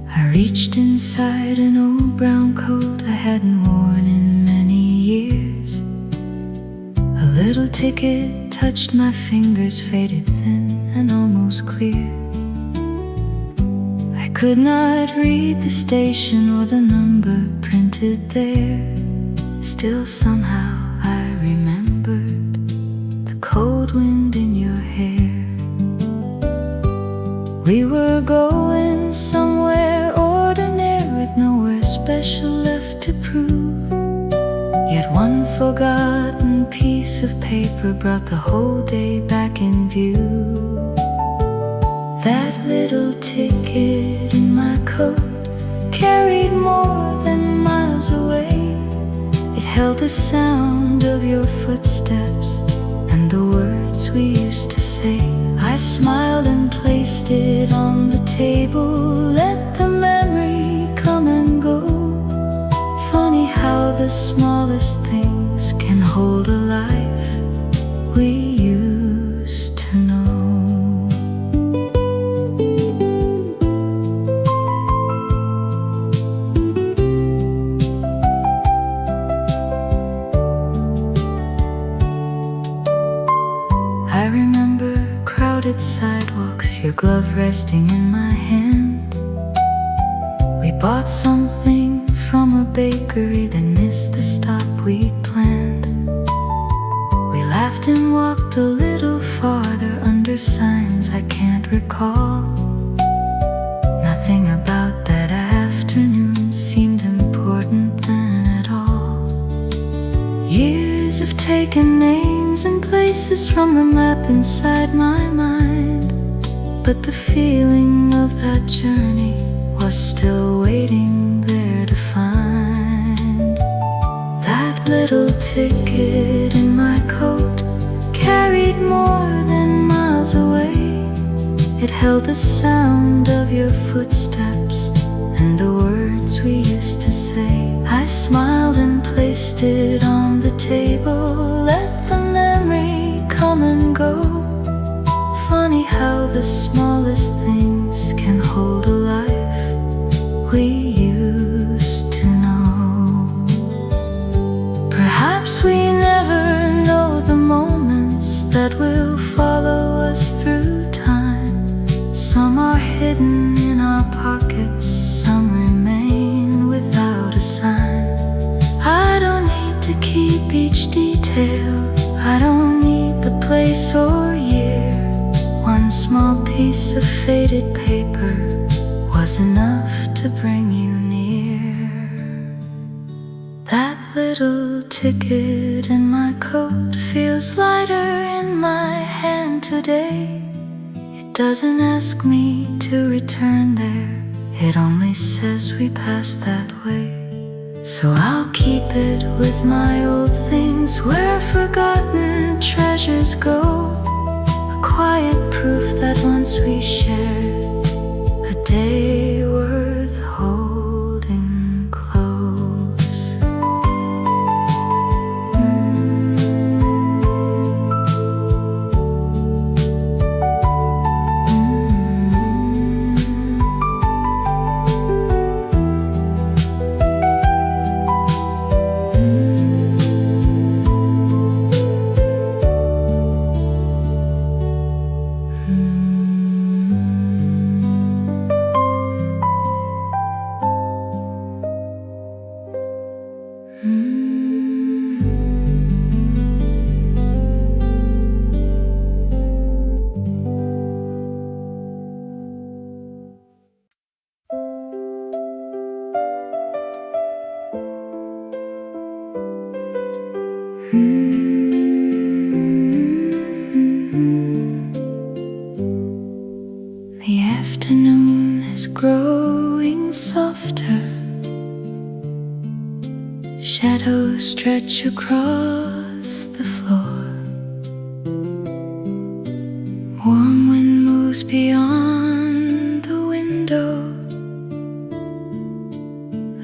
I reached inside an old brown coat I hadn't worn in many years. A little ticket touched my fingers, faded thin and almost clear. I could not read the station or the number printed there. Still somehow I remembered the cold wind in your hair. We were going somewhere ordinary with nowhere special left to prove. Yet one forgotten piece of paper brought the whole day back in view. That little ticket in my coat carried more than miles away. It held the sound of your footsteps and the words we used to say. I smiled and placed it on the table. Let the memory come and go. Funny how the smallest things can hold a life we used to know. I remember crowded sidewalks, your glove resting in my hand. We bought something from a bakery, then missed the stop we'd planned. We laughed and walked a little farther under signs I can't recall. Nothing about that afternoon seemed important then at all. Years have taken names and places from the map inside my mind, but the feeling of that journey was still waiting there to find. That little ticket in my coat carried more than miles away. It held the sound of your footsteps and the words we used to say. I smiled and placed it on the table. Let the memory come and go. Funny how the smallest things can hold a life we used to know. Perhaps we never know the moments that will follow us through time. Some are hidden in our pockets, some remain without a sign. I don't need to keep each detail, I don't need the place or year. One small piece of faded paper was enough to bring you near. That little ticket in my coat feels lighter in my hand today. It doesn't ask me to return there, it only says we passed that way. So I'll keep it with my old things where forgotten treasures go. A quiet proof that once we shared a day worth holding close. The afternoon is growing softer. Shadows stretch across the floor. Warm wind moves beyond the window,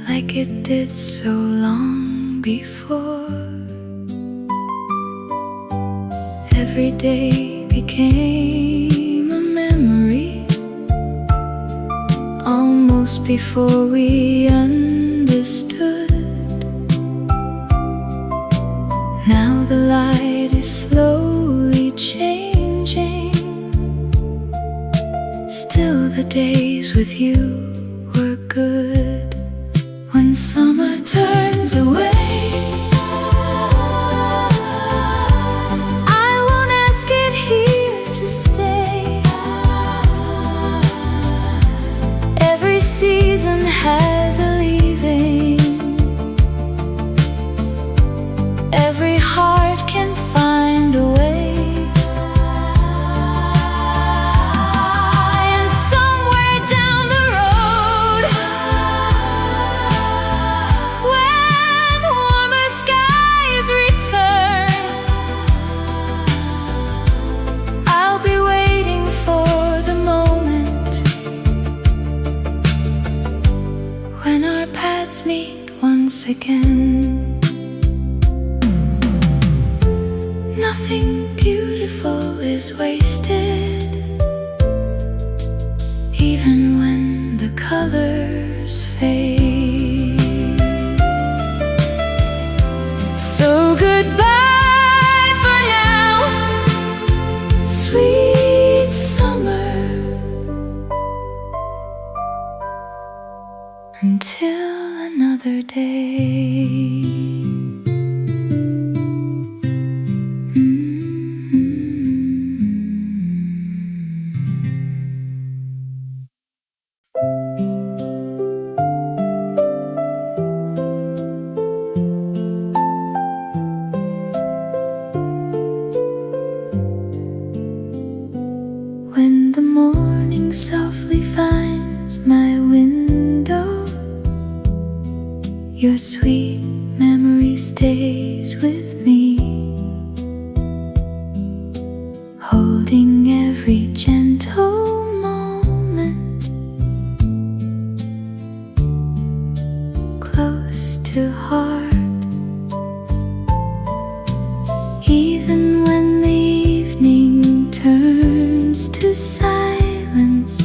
like it did so long before. Every day became a memory, almost before we understood. Now the light is slowly changing. Still the days with you were good. When summer turns away, season has a leaving. Every heart can find a way. And somewhere down the road, when warmer skies let's meet once again. Nothing beautiful is wasted, even when the colors fade. So goodbye for now, sweet summer, until another day. When the morning softly finds my window, your sweet memory stays with me, holding every gentle moment close to heart. Even when the evening turns to silence,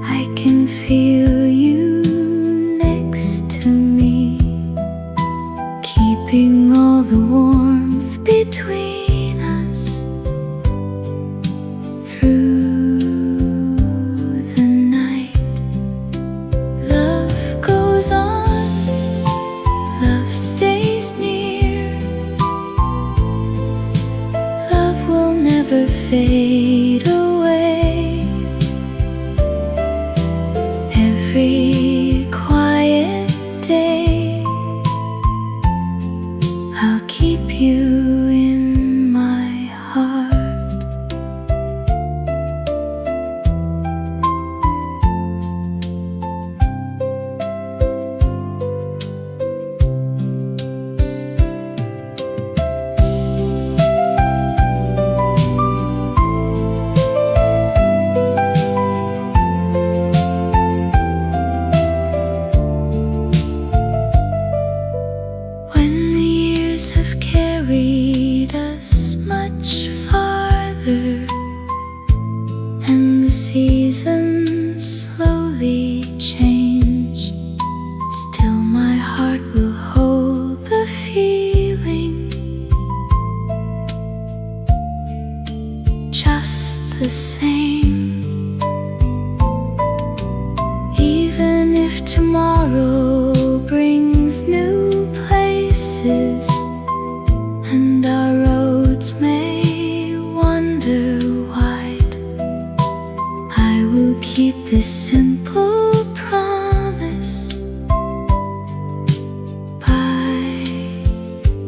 I can feel you next to me, keeping all the warmth between us through the night. Love goes on, love stays near, love will never fade away. Every quiet day, I'll keep you in my heart. When the years have carried us much farther, and the seasons slowly change, still my heart will hold the feeling just the same. Even if tomorrow brings new places and our roads may wander wide, I will keep this simple promise by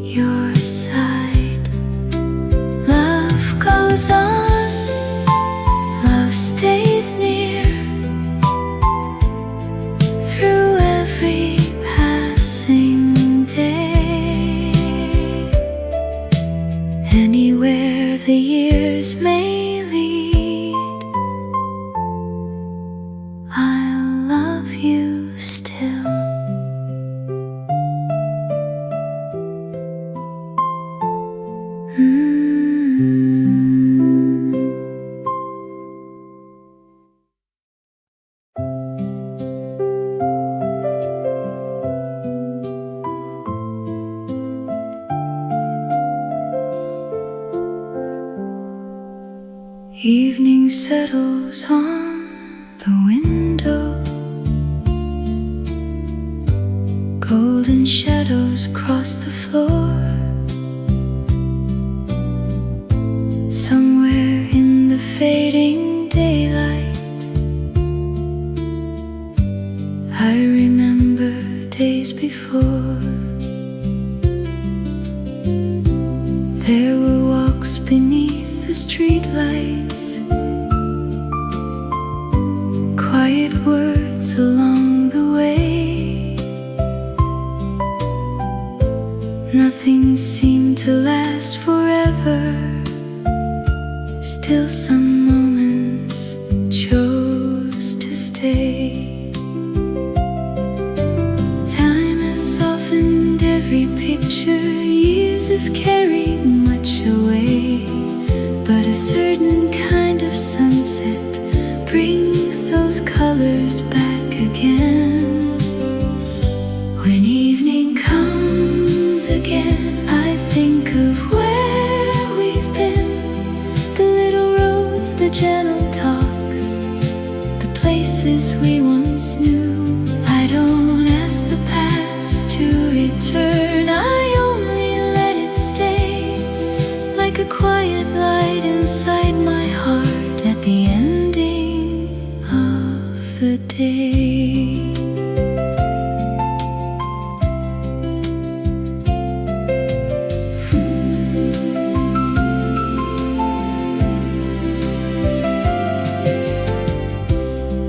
your side. Love goes on, love stays near, through every passing day. Anywhere the years may lead, I'll love you still. Evening settles on the window, golden shadows cross the floor. Somewhere in the fading daylight, I remember days before. There were walks beneath the streetlights, quiet words along the way. Nothing seemed to last forever, still some moments chose to stay. colors back again. When evening comes again, I think of where we've been, the little roads, the gentle talks, the places we once knew. I don't ask the past to return, I only let it stay, like a quiet light inside my heart at the ending of the day.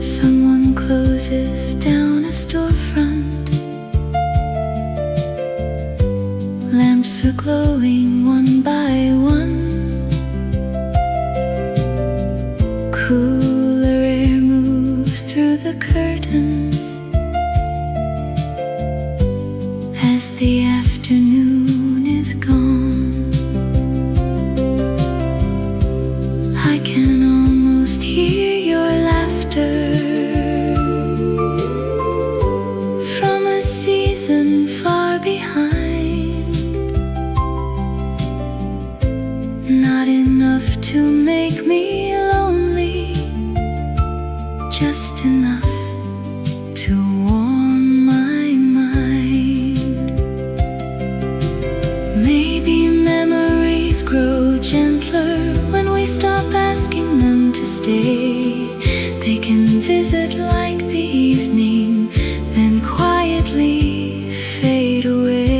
Someone closes down a storefront. Lamps are glowing one by one. Cooler air moves through the curtains as the afternoon is gone. I can almost hear your laughter from a season far behind. Not enough to make me lonely, just enough to warm my mind. Maybe memories grow gentler when we stop asking them to stay. They can visit like the evening, then quietly fade away.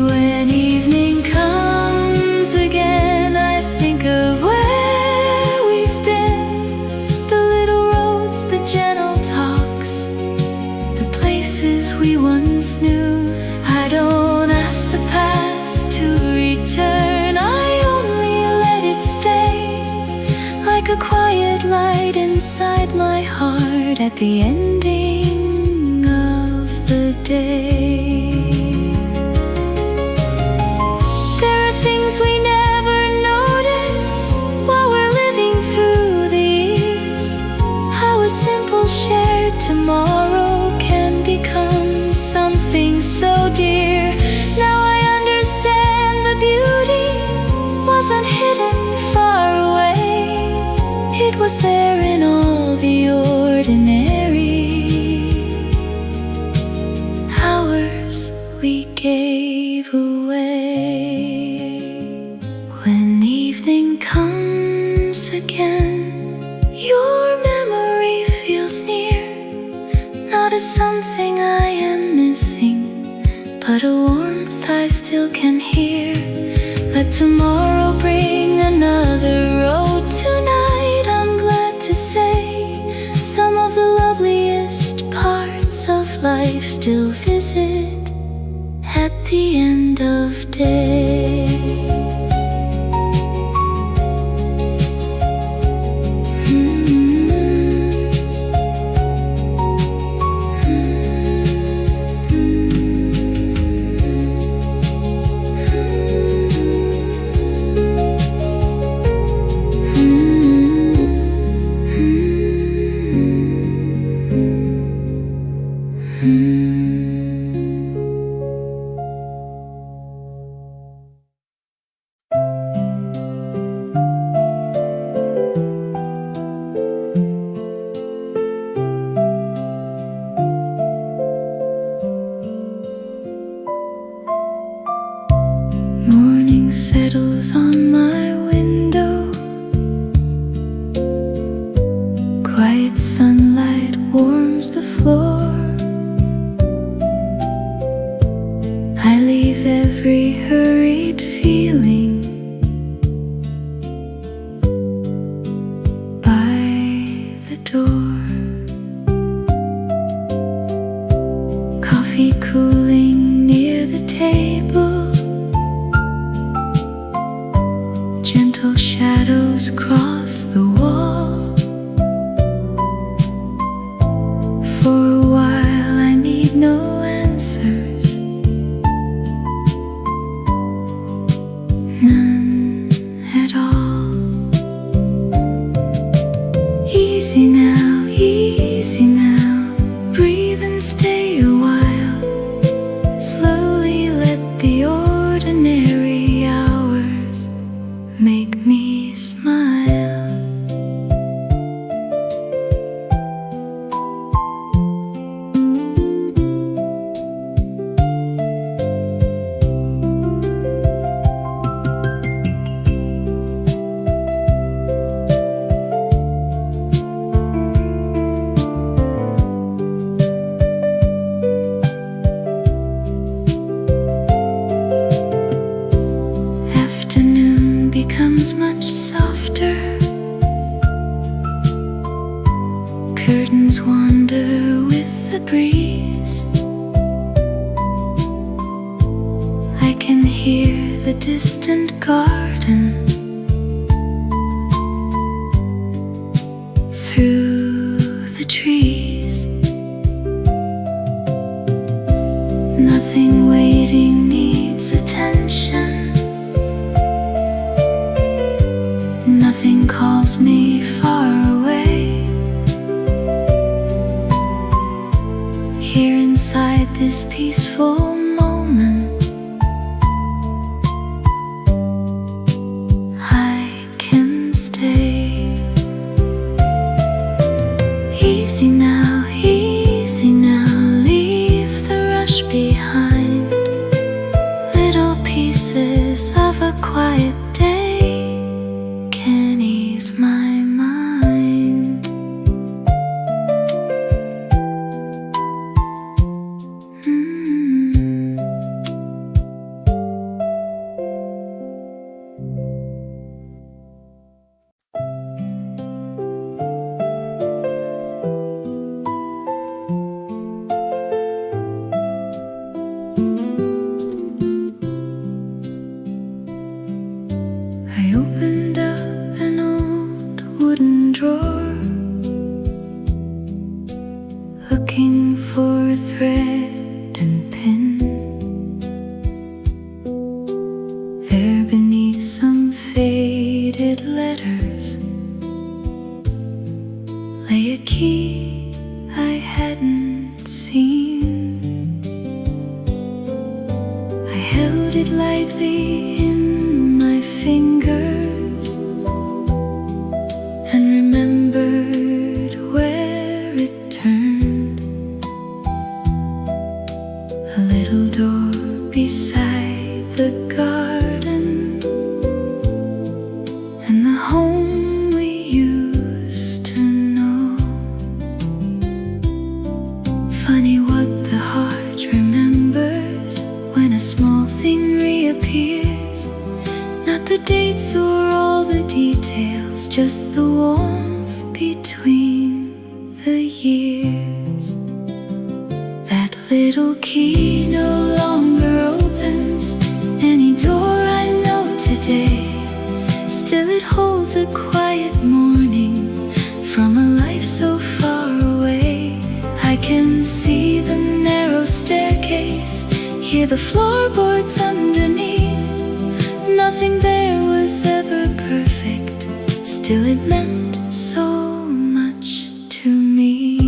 When evening comes again, I think of where we've been, the little roads, the gentle talks, the places we once knew. I don't ask the past to return, I only let it stay, like a quiet light inside my heart at the ending of the day. There are things we never notice while we're living through the years. How a simple shared tomorrow can become something so dear. Now I understand the beauty wasn't hidden far away. It was there in all the ordinary hours we gave away. When evening comes again, your memory feels near, not as something I am missing, but a warmth I still can hear. Let tomorrow bring another road. Tonight I'm glad to say some of the loveliest parts of life still visit at the end of day. Morning settles on my window. Quiet sunlight warms the floor. I leave every hurried feeling by the door. Coffee cooling near the table. Gentle shadows cross the wall. For a while I need no answers, none at all. Easy now. the breeze. I can hear the distant garden through the trees. Nothing waiting needs attention. Nothing calls me far away. Here inside this peaceful moment, I can stay. Easy now, leave the rush behind. Little pieces of a quiet day can ease my mind. I opened up an old wooden drawer, looking for a thread and pin. There beneath some faded letters lay a key I hadn't seen. I held it lightly in my fingers and remembered where it turned. A little door beside the garden and the home we used to know. Funny what the heart remembers when a small thing reappears. Not the dates or all the details, just the warmth between the years. That little key no longer opens any door I know today. Still it holds a quiet morning from a life so far away. I can see the narrow staircase, hear the floorboards underneath. Nothing there was ever perfect, still it meant so much to me.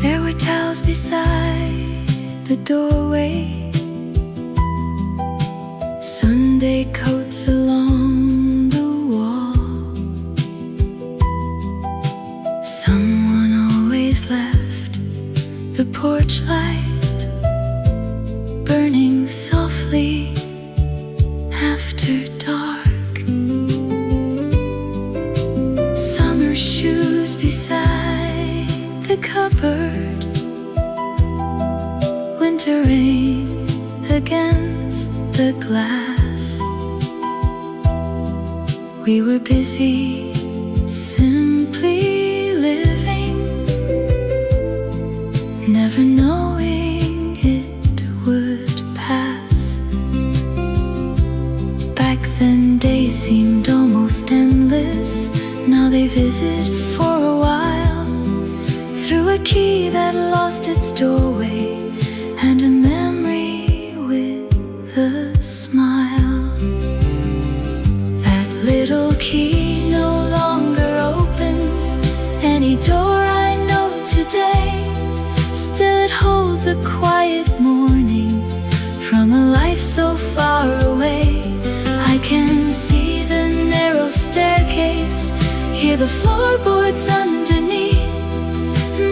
There were towels beside the doorway, Sunday coats along the wall. Someone always left the porch light burning softly after dark. Summer shoes beside the cupboard, winter rain against the glass. We were busy simply living, never knowing it would pass. Back then days seemed almost endless, now they visit for a while, through a key that lost its doorway and a memory with a smile. That little key no longer opens any door I know today. Still it holds a quiet morning from a life so far away. I can see the narrow staircase, hear the floorboards underneath.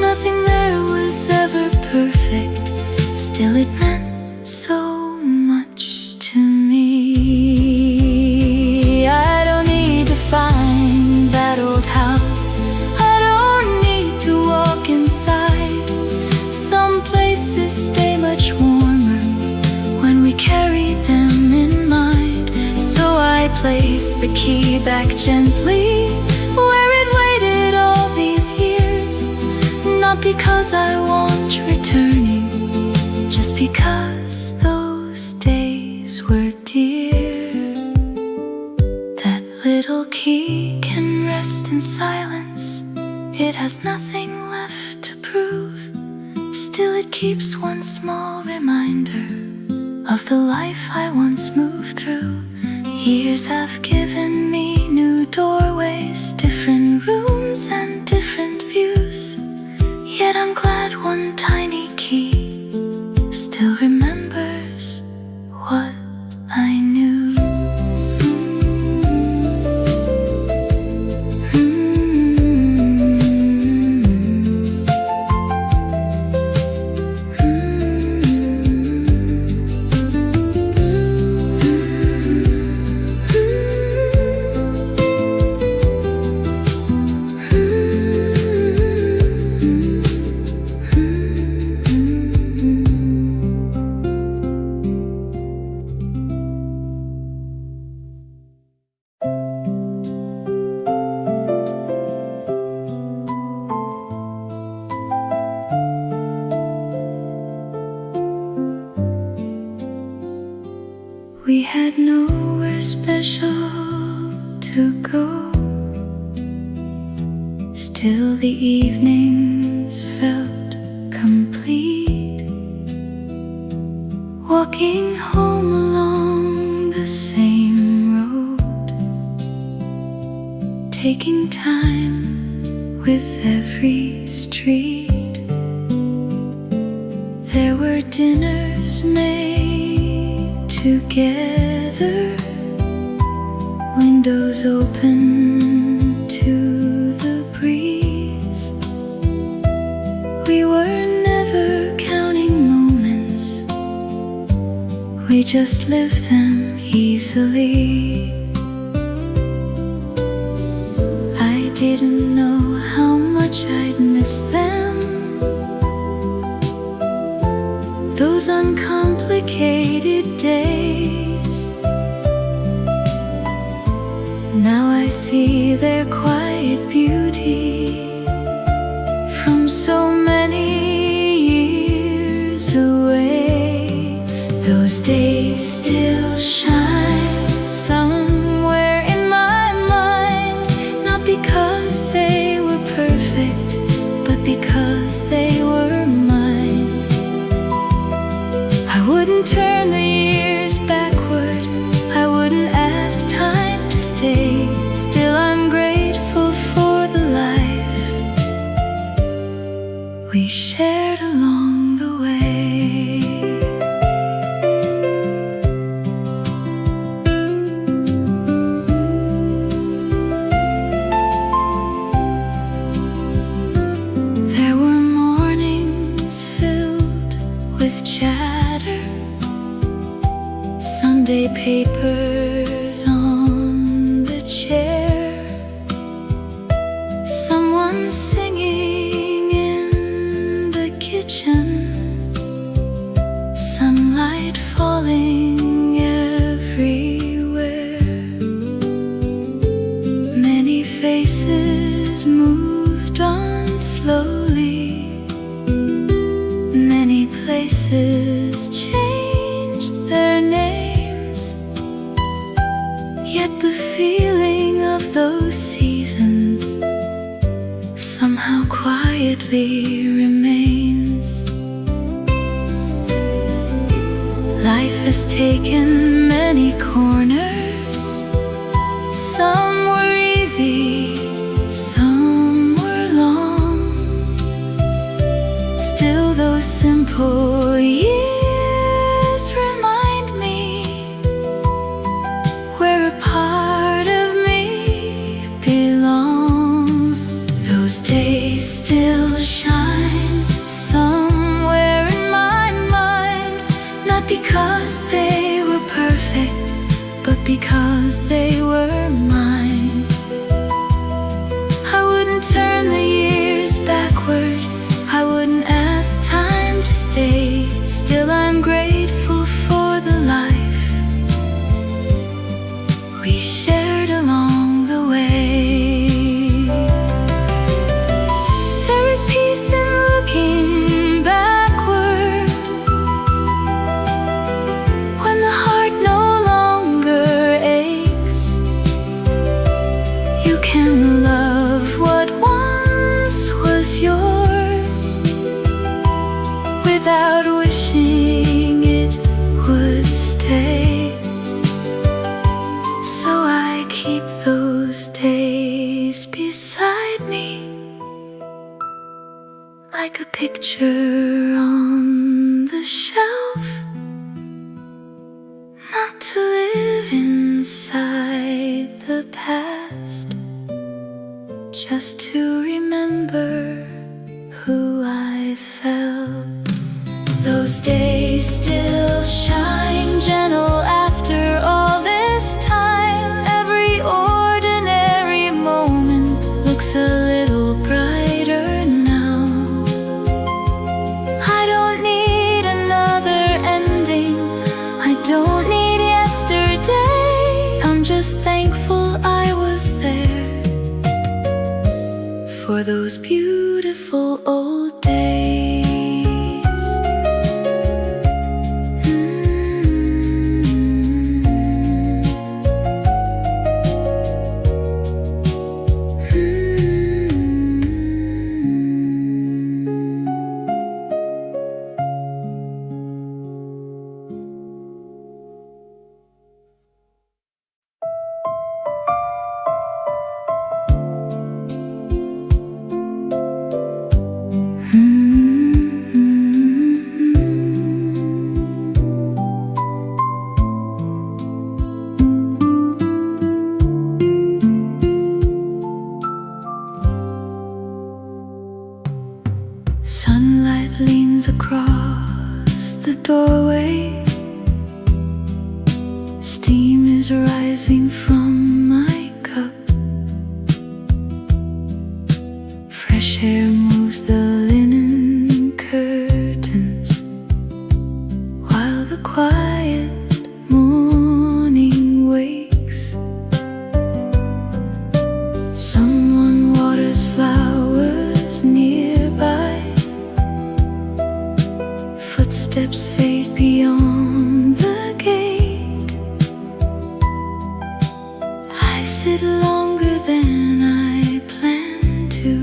Nothing there was ever perfect, still it meant so much place the key back gently where it waited all these years. Not because I want returning, just because those days were dear. That little key can rest in silence. It has nothing left to prove. Still it keeps one small reminder of the life I once moved through. Years have given me new doorways, different rooms and different views. Yet I'm glad one tiny key still remembers what I knew. We had nowhere special to go. Still the evenings felt complete. Walking home along the same road, taking time with every street. There were dinners made together, windows open to the breeze. We were never counting moments, we just lived them easily. I didn't know how much I'd miss them, those uncomplicated days. Now I see their quiet beauty from so many years away. Those days still shine somewhere in my mind, not because they were perfect, but because they were mine. I wouldn't turn the years backward, I wouldn't ask time to stay. Still I'm grateful for the life we shared along the way. There were mornings filled with chatter, Sunday papers on the chair, someone singing in the kitchen, sunlight falling everywhere. Many faces moved on slowly, many places changed their names. Yet the feeling of those seasons somehow quietly remains. Life has taken many corners, some were easy, some were long. Still those simple years remind me where a part of me belongs. Those days still shine somewhere in my mind, not because they were perfect, but because they were mine. I wouldn't turn the years backward, I wouldn't ask time to stay. Still I'm grateful for the life we we shared along the way. There is peace in looking backward, when the heart no longer aches. You can love what once was yours without wishing it would stay. So I keep those days beside me, like a picture on the shelf, not to live inside the past, just to remember who I felt. Those days still shine gentle after all this time. Every ordinary moment looks a little brighter now. I don't need another ending, I don't need yesterday. I'm just thankful I was there for those beautiful old days. Sunlight leans across the doorway. Steam is rising from my cup. Fresh air moves the linen curtains, while the quiet morning wakes. Someone waters flowers nearby. Footsteps fade beyond the gate. I sit longer than I planned to,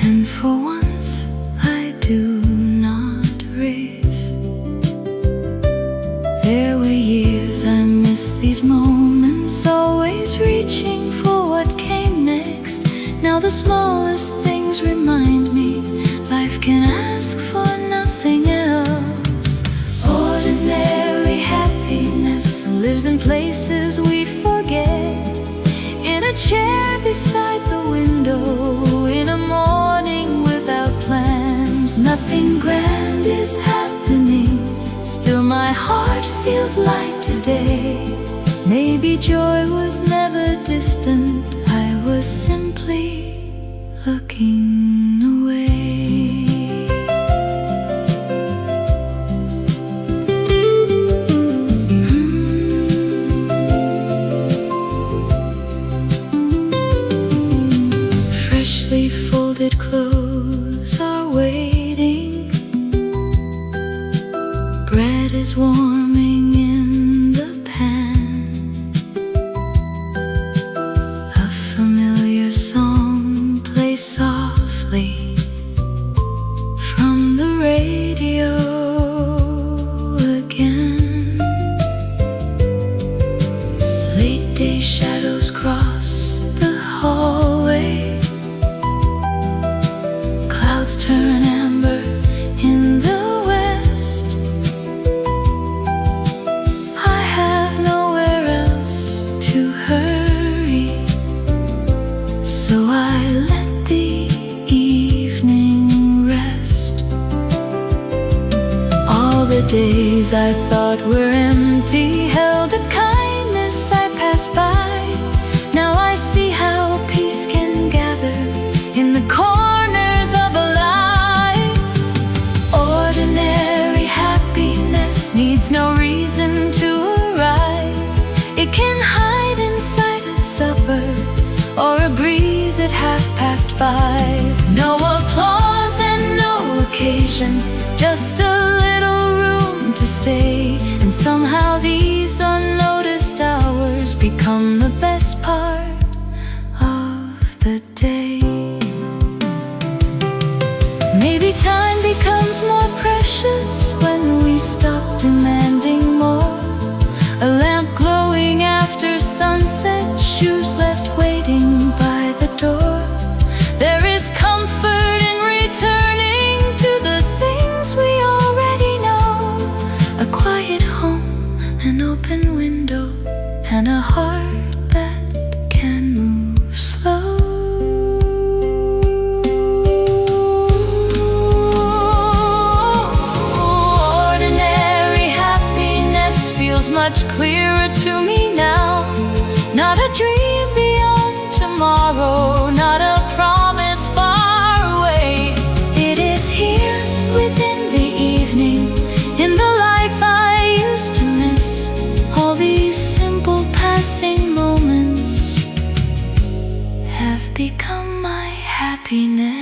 and for once I do not race. There were years I missed these moments, always reaching for what came next. Now the smallest things remind me life can ask for nothing else. Ordinary happiness lives in places we forget. In a chair beside the window, in a morning without plans. Nothing grand is happening, still my heart feels light today. Maybe joy was never distant, I was simply looking away. Freshly folded clothes are waiting. Bread is warming in the pan. A familiar song plays softly from the radio again. Late day shadows cross the hallway. Clouds turn amber in the west. I have nowhere else to hurry, so I let the evening rest. All the days I thought were empty held a kindness I passed by. Now I see how peace can gather in the corners of a life. Ordinary happiness needs no reason to arrive. It can survive. No applause and no occasion, just a little room to stay. And somehow these unnoticed hours become the best part of the day. Maybe time becomes more precious when we stop demanding more. A lamp glowing after sunset, shoes left waiting by the door. There is comfort in returning to the things we already know. A quiet home, an open window, and a heart that can move slow. Ordinary happiness feels much clearer to me now. Not a dream beyond tomorrow, not a promise far away. It is here within the evening, in the life I used to miss. All these simple passing moments have become my happiness.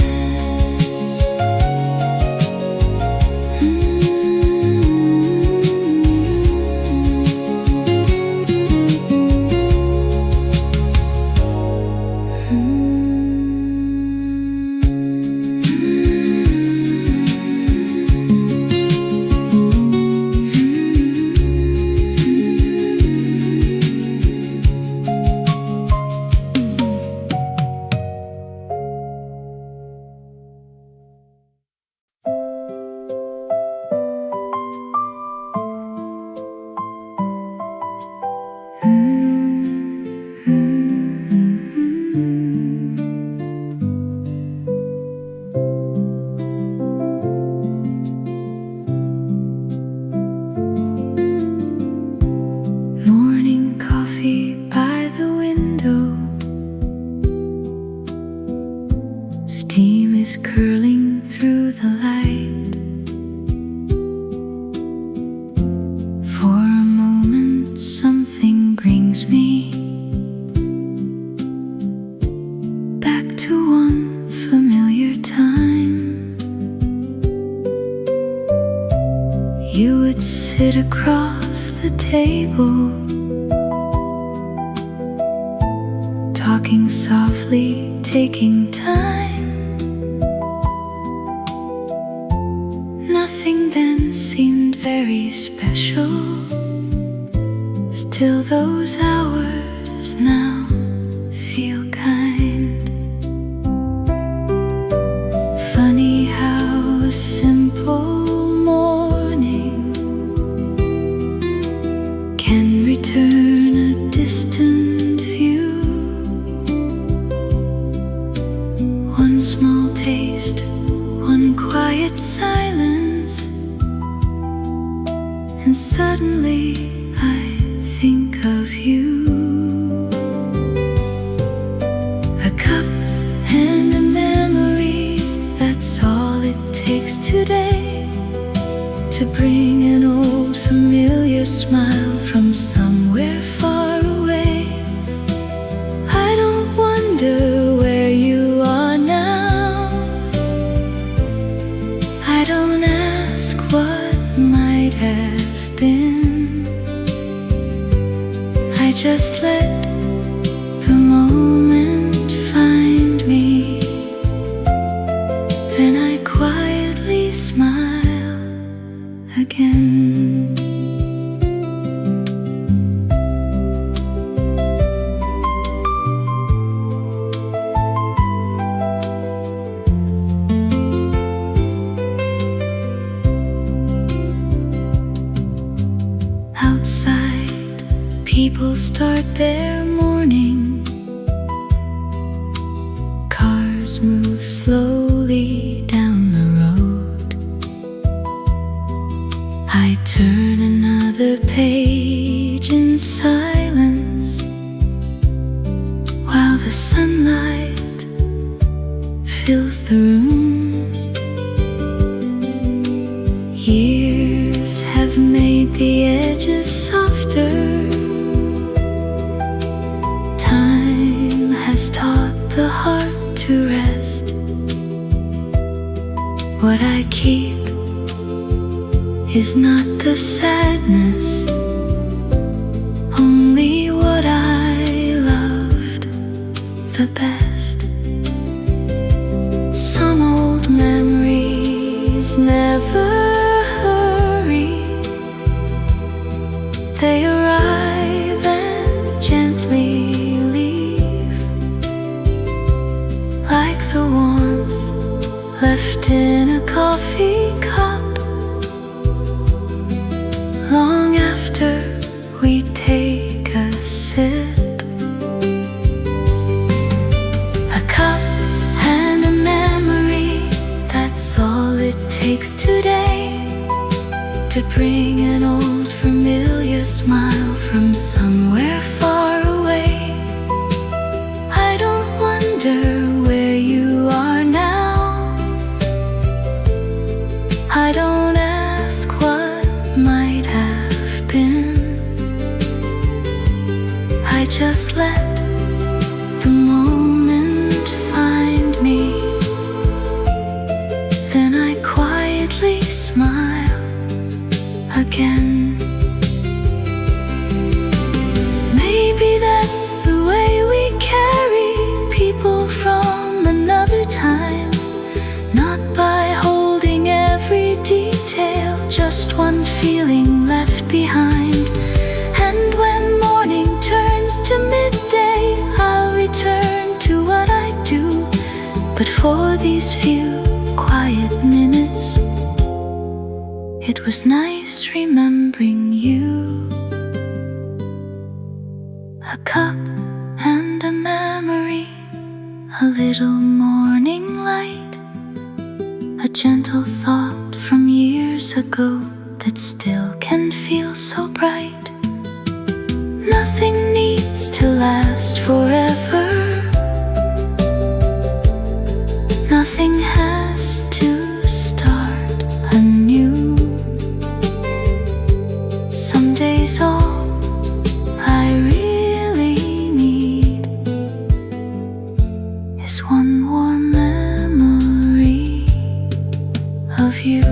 Steam is curling through the light. For a moment something brings me back to one familiar time. You would sit across the table, talking softly, taking time. Nothing then seemed very special. Still those hours now feel kind. Funny how a simple morning can return a distant view. One small taste, one quiet silence, and suddenly I think of you. A cup and a memory, that's all it takes today to bring an old familiar smile from somewhere far away. I don't wonder where you are now. I don't ask what might have been. I just let the moment find me. Then I quietly smile again. Outside, people start their morning. Cars move slowly down the road. I turn another page in silence, while the sunlight fills the room. Years have made the edges softer. Time has taught the heart to rest. What I keep is not the sadness, only what I loved the best. Some old memories never hurry, they arrive and gently leave, like the warmth left in a coffee cup long after we take a sip. A cup and a memory, that's all it takes today to bring an old familiar smile from somewhere far away. I don't wonder where you are now, I don't ask what might have been, I just let the moment find me, then I quietly smile again. Maybe that's the way we carry people from another time, not by holding every detail, just one feeling left behind. And when morning turns to midday, I'll return to what I do. But for these few quiet minutes, it was nice remembering you. A cup and a memory, a little morning light, a gentle thought from years ago that still can feel so bright. Nothing needs to last forever, nothing has to start anew. Some days all I really need is one warm memory of you.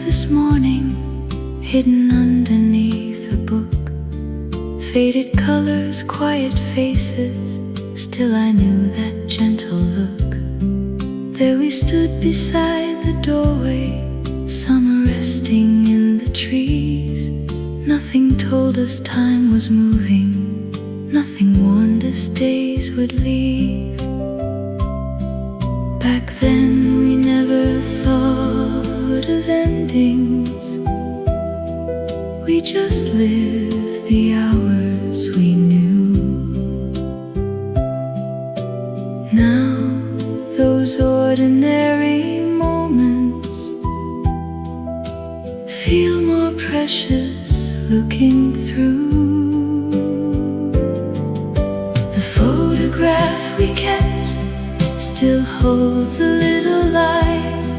This morning, hidden underneath a book, faded colors, quiet faces, still I knew that gentle look. There we stood beside the doorway, summer resting in the trees. Nothing told us time was moving, nothing warned us days would leave. Back then we never thought of endings, we just lived the hours we knew. Now those ordinary moments feel more precious looking through. The photograph we kept still holds a little light,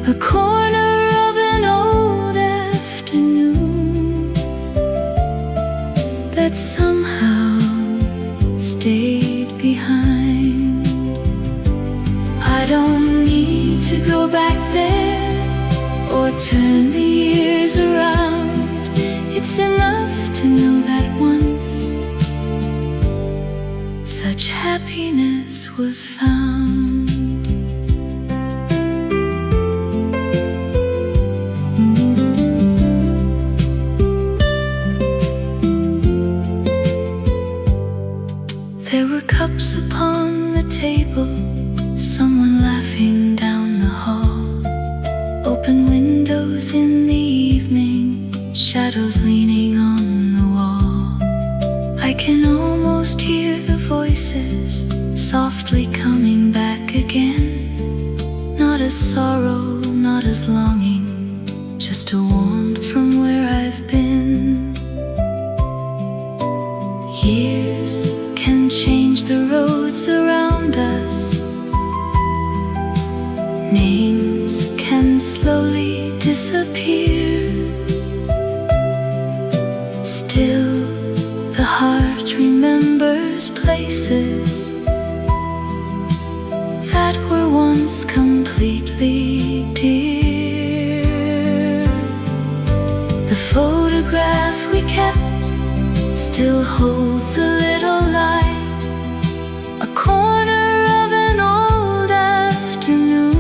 a corner of an old afternoon that somehow stayed behind. I don't need to go back there or turn the years around. It's enough to know that once such happiness was found. There were cups upon the table, windows in the evening, shadows leaning on the wall. I can almost hear the voices softly coming back again. Not as sorrow, not as longing, just a warmth from where I've been. Years can change the roads around us. Names can slowly disappear. Still, the heart remembers places that were once completely dear. The photograph we kept still holds a little light, a corner of an old afternoon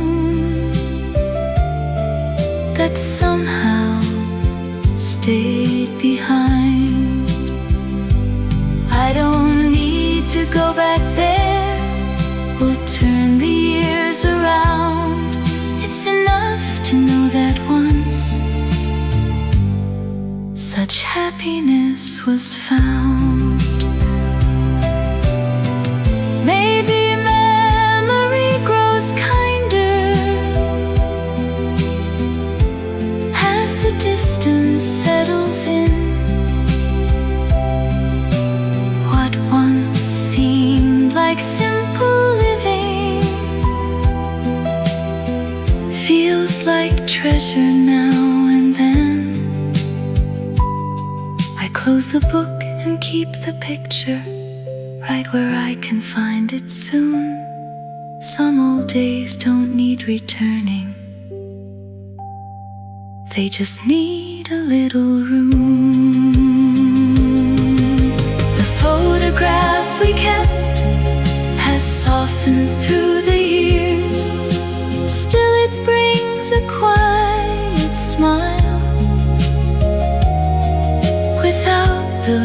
that somehow stayed behind. I don't need to go back there or turn the years around. It's enough to know that once such happiness was found. Maybe memory grows kinder as the distance settles in. What once seemed like simple living feels like treasure now and then. I close the book and keep the picture right where I can find it soon. Some old days don't need returning, they just need a little room. The photograph we kept has softened through the years. Still it brings a quiet smile without the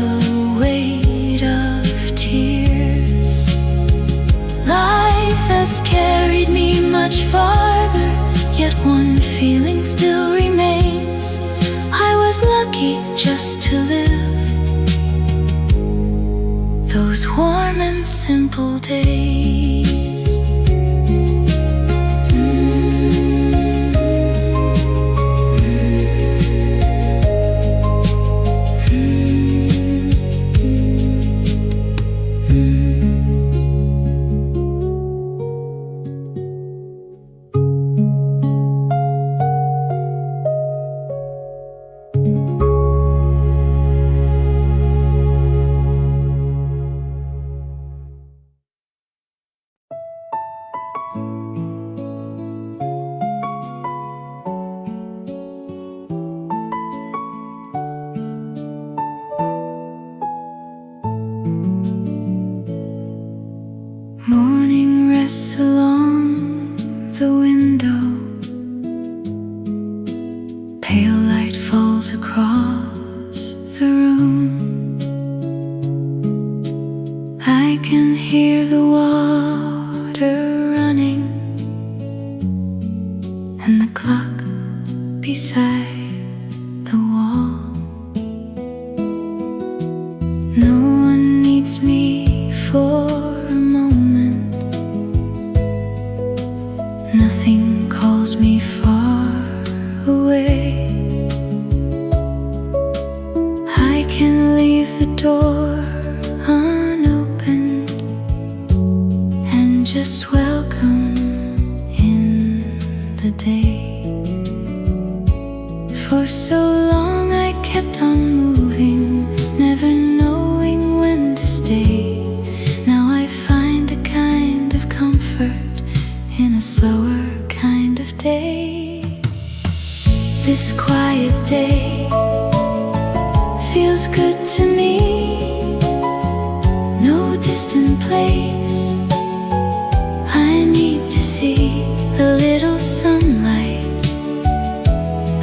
weight of tears. Life has carried me much farther, yet one feeling still remains. I was lucky just to live those warm and simple days. Morning rests along the window. Pale light falls across the room. I can hear the water running and the clock beside the wall. No one needs me for a moment. Nothing calls me far away. I can leave the door unopened and just welcome in the day. For so long I kept on moving, never knowing when to stay. Now I find a kind of comfort in a slower kind of day. This quiet day feels good to me. No distant place I need to see. A little sunlight,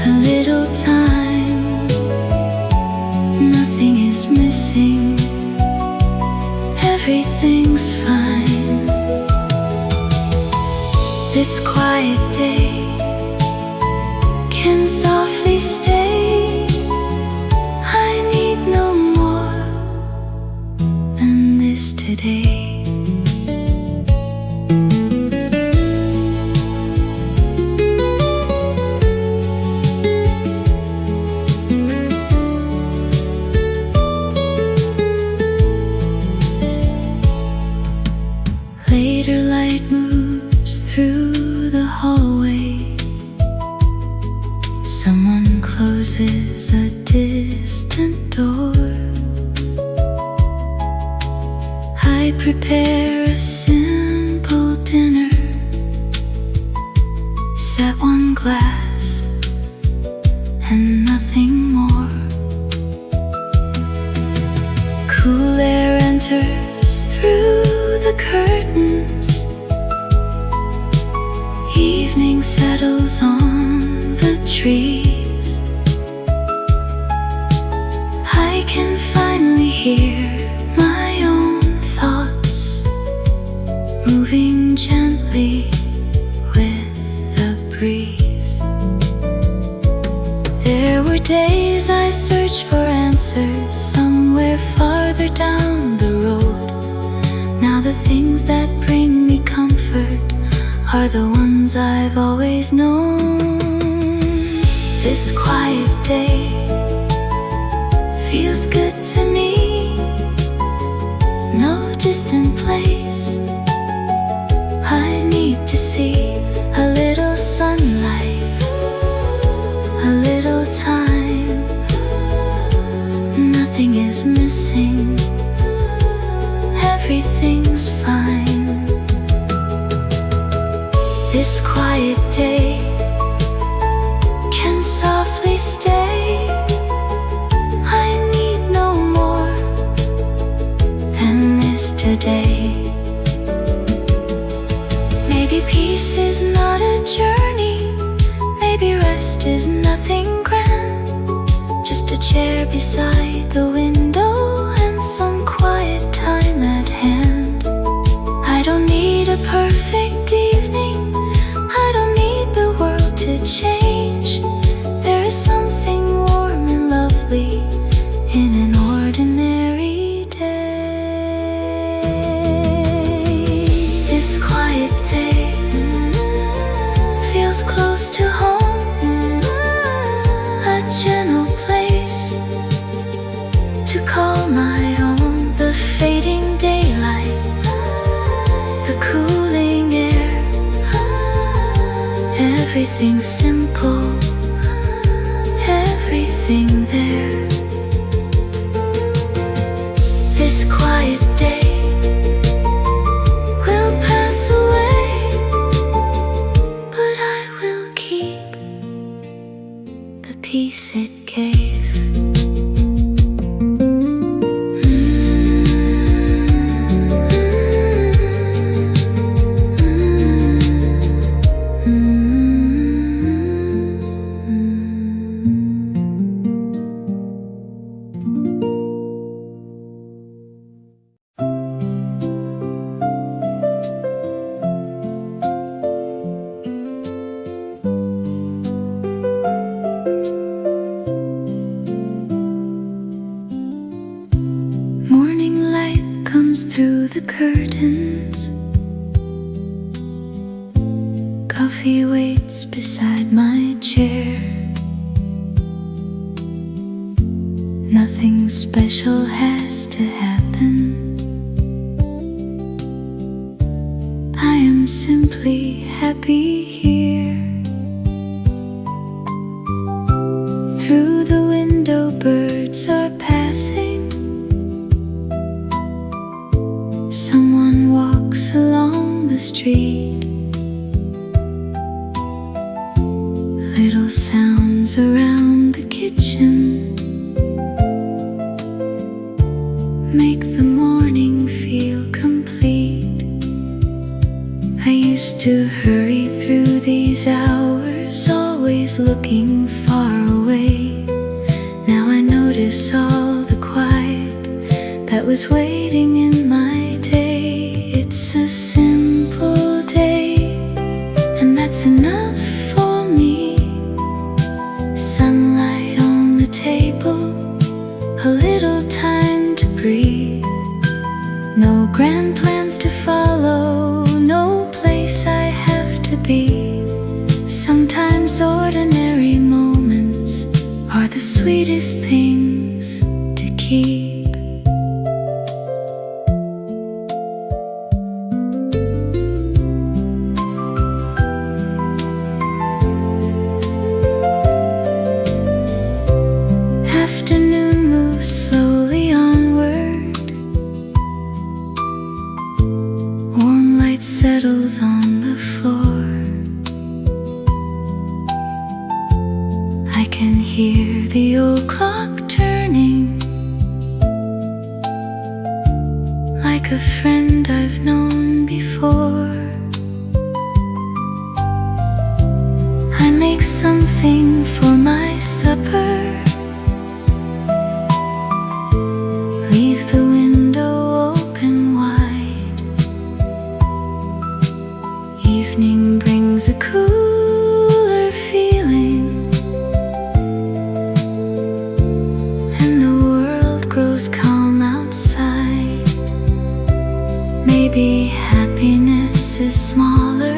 a little time. Nothing is missing, everything's fine. This quiet day can can softly stay. I need no more than this today. Later light moves through the hallway. Someone closes a distant door. I prepare a simple dinner. Set one glass and nothing more. Cool air enters through the curtains. Evening settles on the trees. I can finally hear my own thoughts moving gently with the breeze. There were days I searched for answers somewhere farther down the road. Now the things that bring me comfort are the ones I've always known. This quiet day feels good to me. No distant place I need to see. A little sunlight, a little time. Nothing is missing. Everything's fine. This quiet day can softly stay. I need no more than this today. Maybe peace is not a journey. Maybe rest is nothing grand. Just a chair beside the window and some quiet time at hand. I don't need a perfect evening. I don't need the world to change. There is something warm and lovely in an ordinary day. This quiet day feels close to home. A gentle place to call my own. The fading daylight, the cooling air, everything simple, everything there. This quiet day will pass away, but I will keep the peace it gave. Morning light comes through the curtains. Coffee waits beside my chair. Nothing special has to happen. I am simply happy here. Through the window birds are passing. Someone walks along the street. Little sounds around the kitchen make the morning feel complete. I used to hurry through these hours, always looking far away. Now I notice all the quiet that was waiting in my day. It's a simple day, and that's enough for me. Sunlight on the table, a little time to breathe. No grand plans to follow, no place I have to be. Sometimes ordinary moments are the sweetest things to keep. Afternoon moves slowly onward. Warm light settles on the floor. I can hear the old clock turning, like a friend I've known before. I make something for my supper, leave the window open wide. Evening brings a cooler feeling, and the world grows calm outside. Maybe happiness is smaller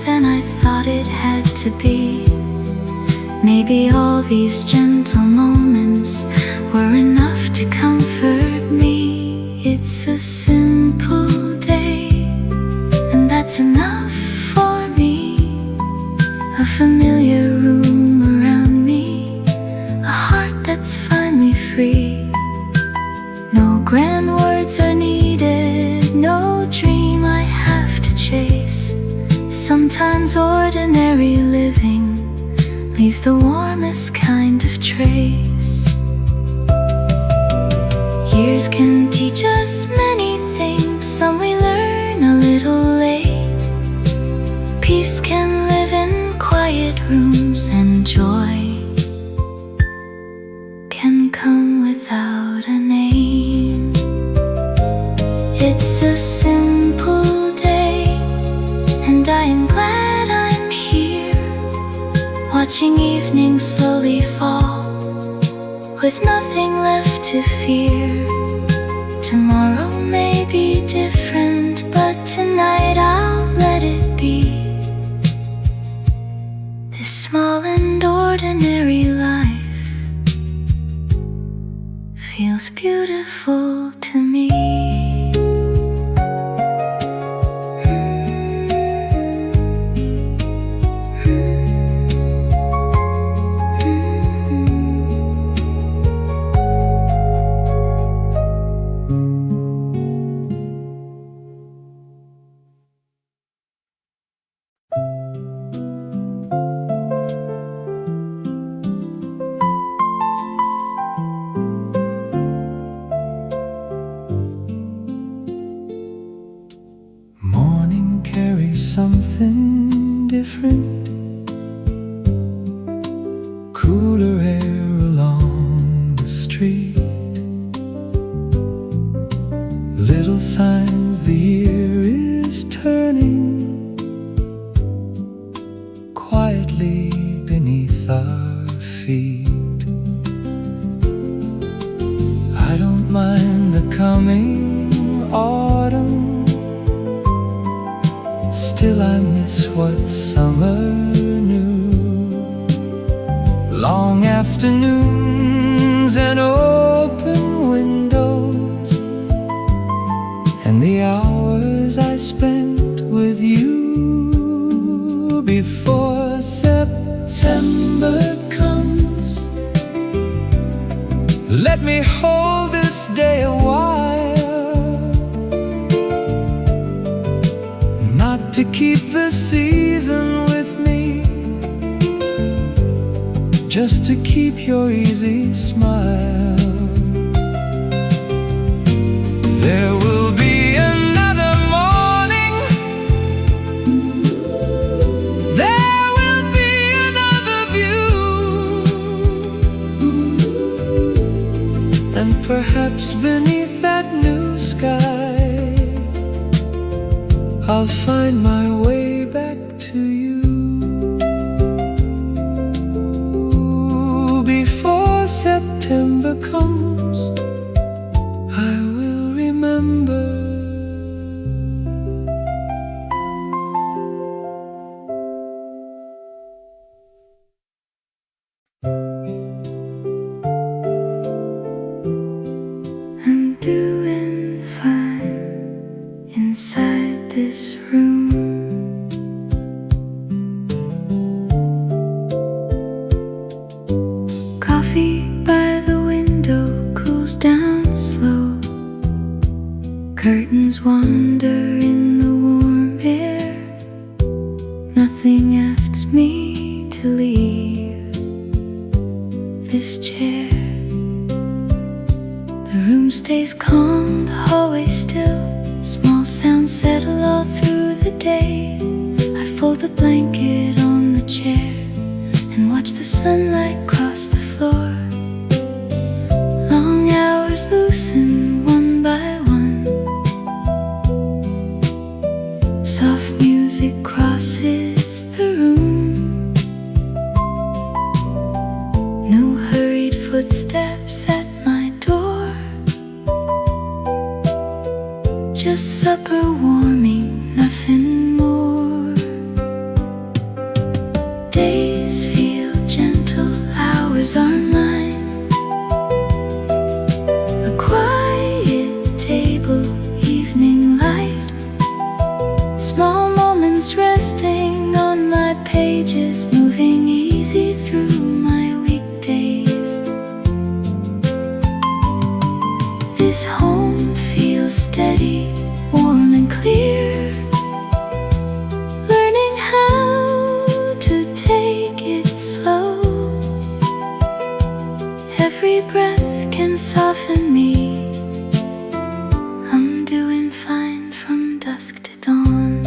than I thought it had to be. Maybe all these gentle moments were enough to comfort me. It's a simple day, and that's enough for me. A familiar room around me, a heart that's finally free. No grand words are needed, no dream I have to chase. Sometimes ordinary living leaves the warmest kind of trace. Years can teach us many things, some we learn a little late. Peace can live in quiet rooms, and joy can come without a name. It's a simple day, and I am glad I'm here, watching evening slowly fall, with nothing left to fear. Tomorrow may be different, but tonight I'll let it be. This small and ordinary life feels beautiful to me. Morning carries something different, cooler air along the street, little signs the year is turning quietly beneath our feet. I don't mind the coming autumn, still I miss what summer knew. Long afternoons and open windows, and the hours I spent with you. Before September comes, let me hold this day a while, not to keep the season with me, just to keep your easy smile. There will be another morning, there will be another view, and perhaps beneath that new sky I'll find my way back to you. this chair. The room stays calm, the hallway still. Small sounds settle all through the day. I fold the blanket on the chair and watch the sunlight cross the floor. Long hours loosen one by one. Soft music crosses the room. No hurried footsteps at my door. Just supper warming, nothing more. Days feel gentle, hours are mine. A quiet table, evening light. Small moments resting on my pages, moving easy through my weekdays. This home feels steady, warm and clear. Learning how to take it slow. Every breath can soften me. I'm doing fine from dusk to dawn.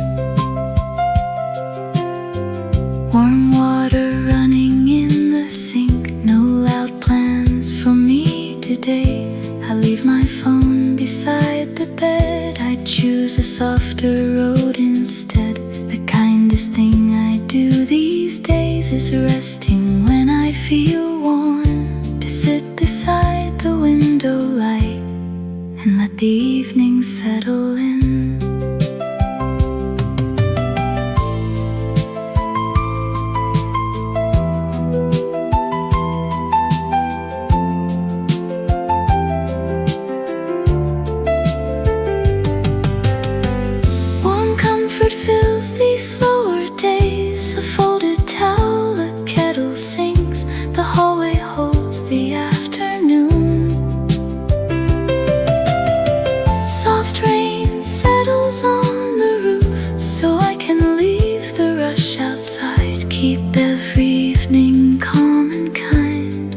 Warm water running in the sink. No loud plans for me today. I leave my phone beside the bed. I choose a softer road instead. The kindest thing I do these days is resting when I feel worn. To sit beside the window light and let the evening settle in. These slower days, a folded towel, a kettle sings. The hallway holds the afternoon. Soft rain settles on the roof, so I can leave the rush outside. Keep every evening calm and kind.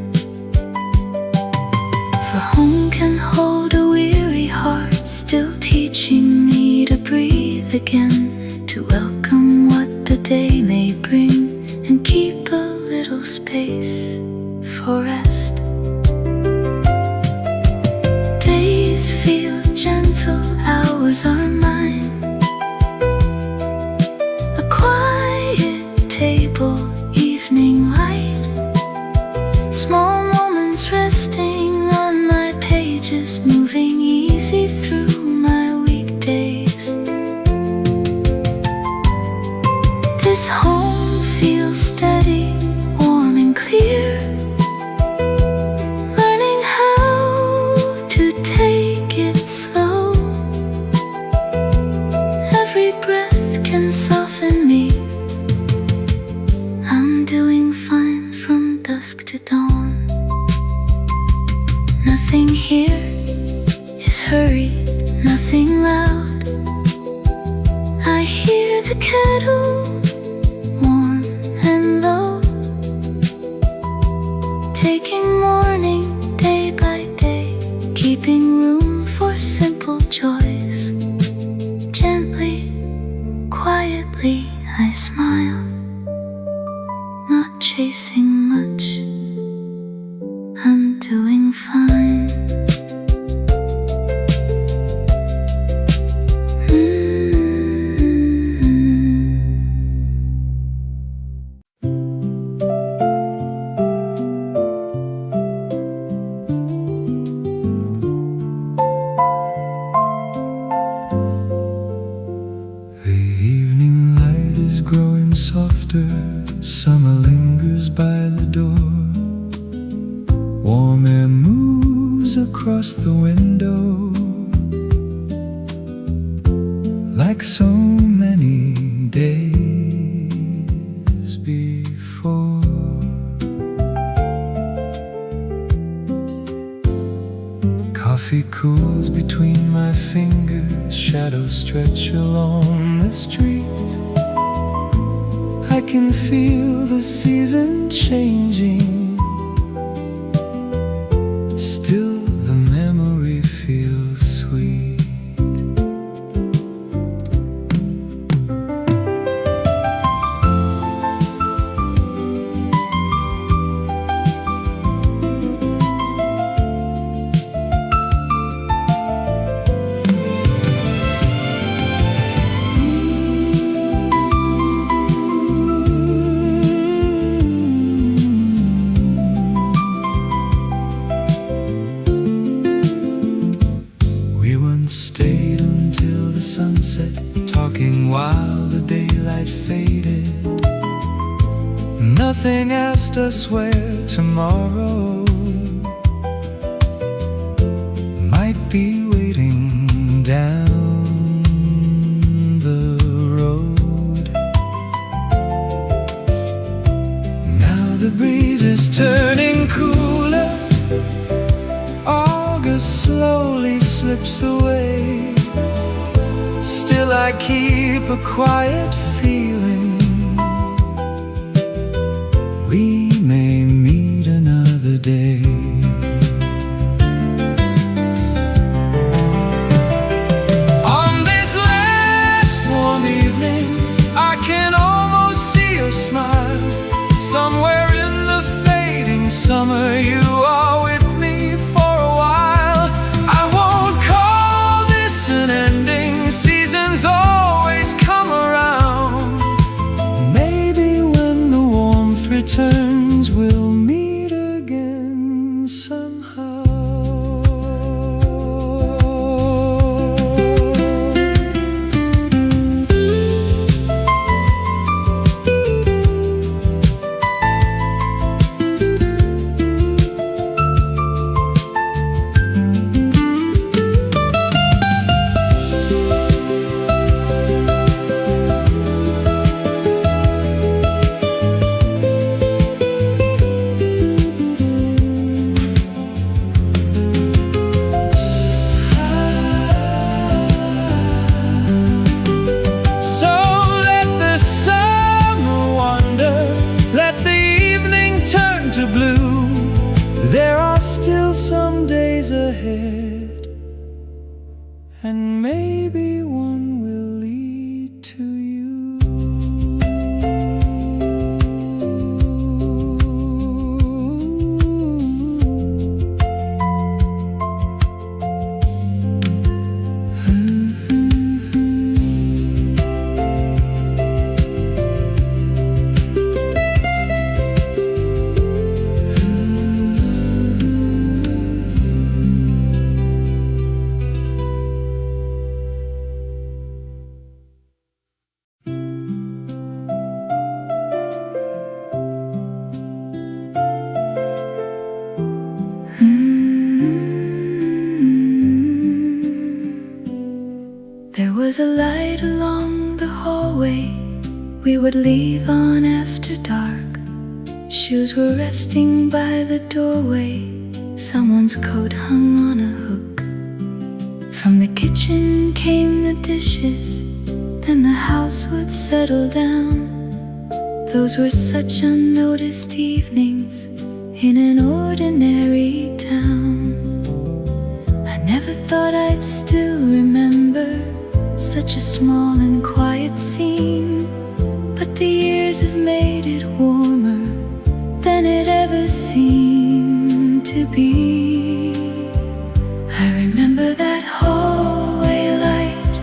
For home can hold a weary heart, still teaching me to breathe again. To welcome what the day may bring and keep a little space for rest. Days feel gentle, hours are mine. A quiet table, evening light. Small moments resting on my pages, moving easy through my weekdays. This home feels steady, warm and clear. Learning how to take it slow. Every breath can soften me. I'm doing fine from dusk to dawn. Nothing here is hurried, nothing loud. I hear the kettle taking morning day by day, keeping room for simple joys. Gently, quietly, I smile, not chasing much. I'm doing fine. Summer lingers by the door. Warm air moves across the window. Like so many days before. Coffee cools between my fingers. Shadows stretch along the street. I can feel the season changing. nothing asked us where tomorrow might be waiting down the road. Now the breeze is turning cooler, August slowly slips away. Still I keep a quiet feeling we may meet another day. On this last warm evening, I can almost see your smile. Somewhere in the fading summer, you are with me for a while. I won't call this an ending, seasons always come around. Maybe when the warmth returns, we'll meet again somehow. There are still some days ahead, and maybe one will lead to you. There was a light along the hallway we would leave on after dark. Shoes were resting by the doorway, someone's coat hung on a hook. From the kitchen came the dishes, then the house would settle down. Those were such unnoticed evenings in an ordinary town. I never thought I'd still remember such a small and quiet scene, but the years have made it warmer than it ever seemed to be. I remember that hallway light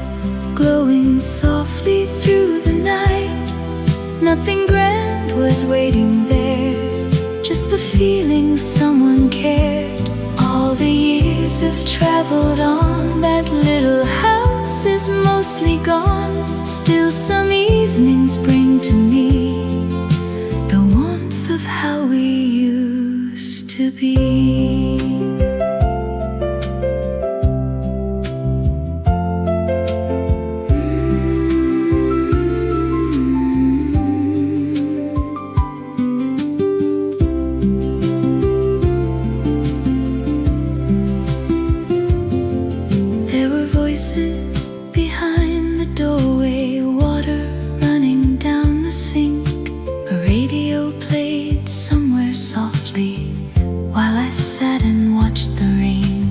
glowing softly through the night. Nothing grand was waiting there, just the feeling someone cared. All the years have traveled on, that little house is mostly gone. Still some evenings bring to me the warmth of how we used to be. There were voices behind the doorway, water running down the sink. A radio played somewhere softly while I sat and watched the rain.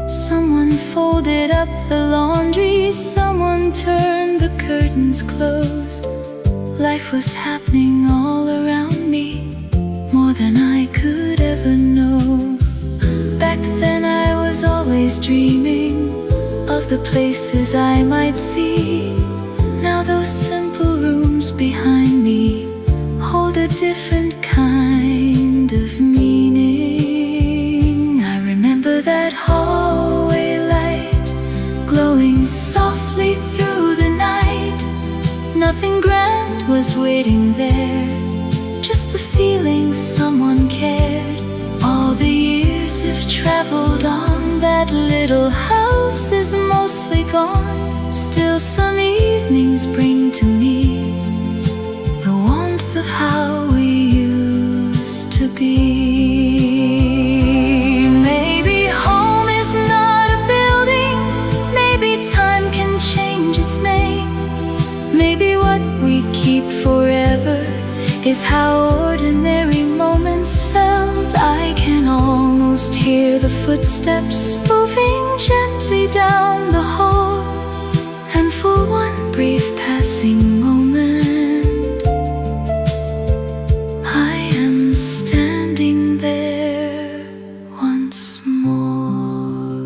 Someone folded up the laundry, someone turned the curtains closed. Life was happening all around me, more than I could ever know. Back then I was always dreaming of the places I might see. Now those simple rooms behind me hold a different kind of meaning. I remember that hallway light glowing softly through the night. Nothing grand was waiting there, just the feeling little house is mostly gone. Still some evenings bring to me the warmth of how we used to be. Maybe home is not a building, maybe time can change its name. Maybe what we keep forever is how ordinary moments felt. I can almost hear the footsteps moving gently down the hall, and for one brief passing moment, I am standing there once more.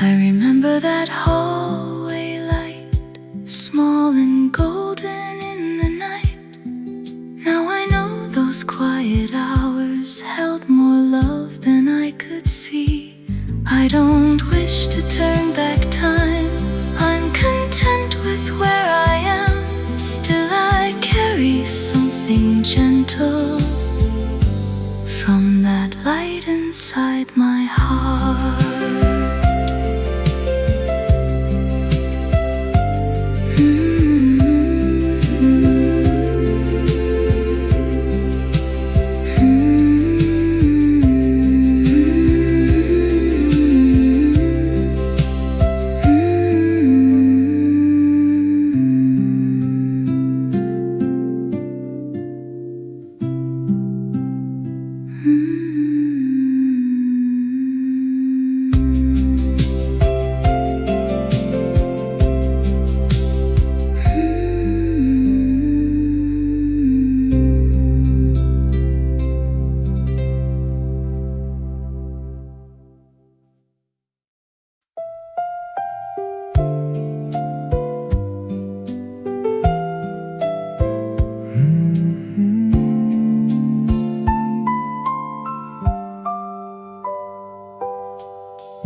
I remember that hallway light, small and golden in the night. Now I know those quiet hours held more love than I could see. I don't wish to turn back time, I'm content with where I am. Still I carry something gentle from that light inside my heart.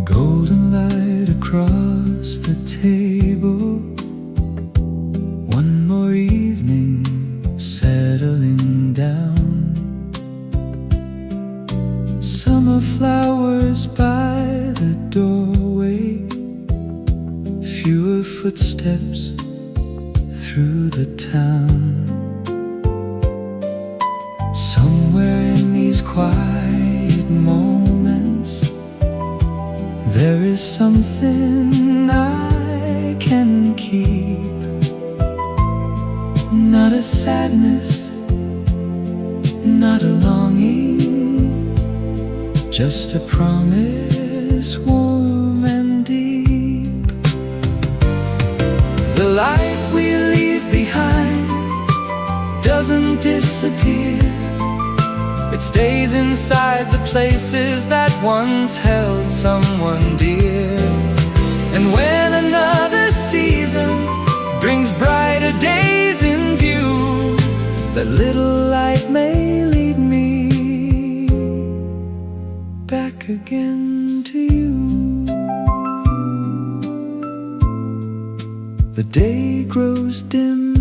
Golden light across the table, one more evening settling down. Summer flowers by the doorway, fewer footsteps through the town. Somewhere in these quiet moments, there is something I can keep. Not a sadness, not a longing, just a promise warm and deep. The light we leave behind doesn't disappear, it stays inside the places that once held someone dear. And when another season brings brighter days in view, that little light may lead me back again to you. The day grows dim,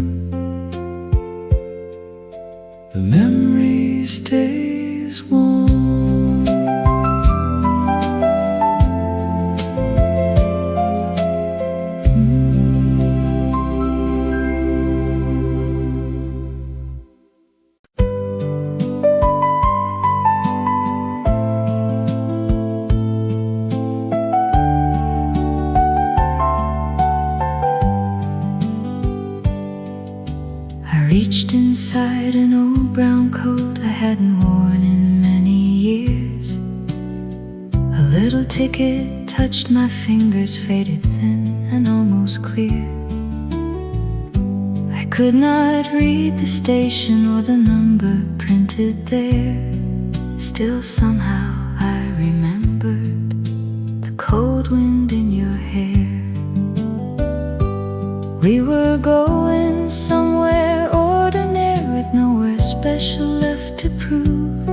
the memory stays warm. I reached inside an old brown coat I hadn't worn in many years. A little ticket touched my fingers, faded thin and almost clear. I could not read the station or the number printed there. Still somehow I remembered the cold wind in your hair. We were going somewhere ordinary with nowhere special left to prove.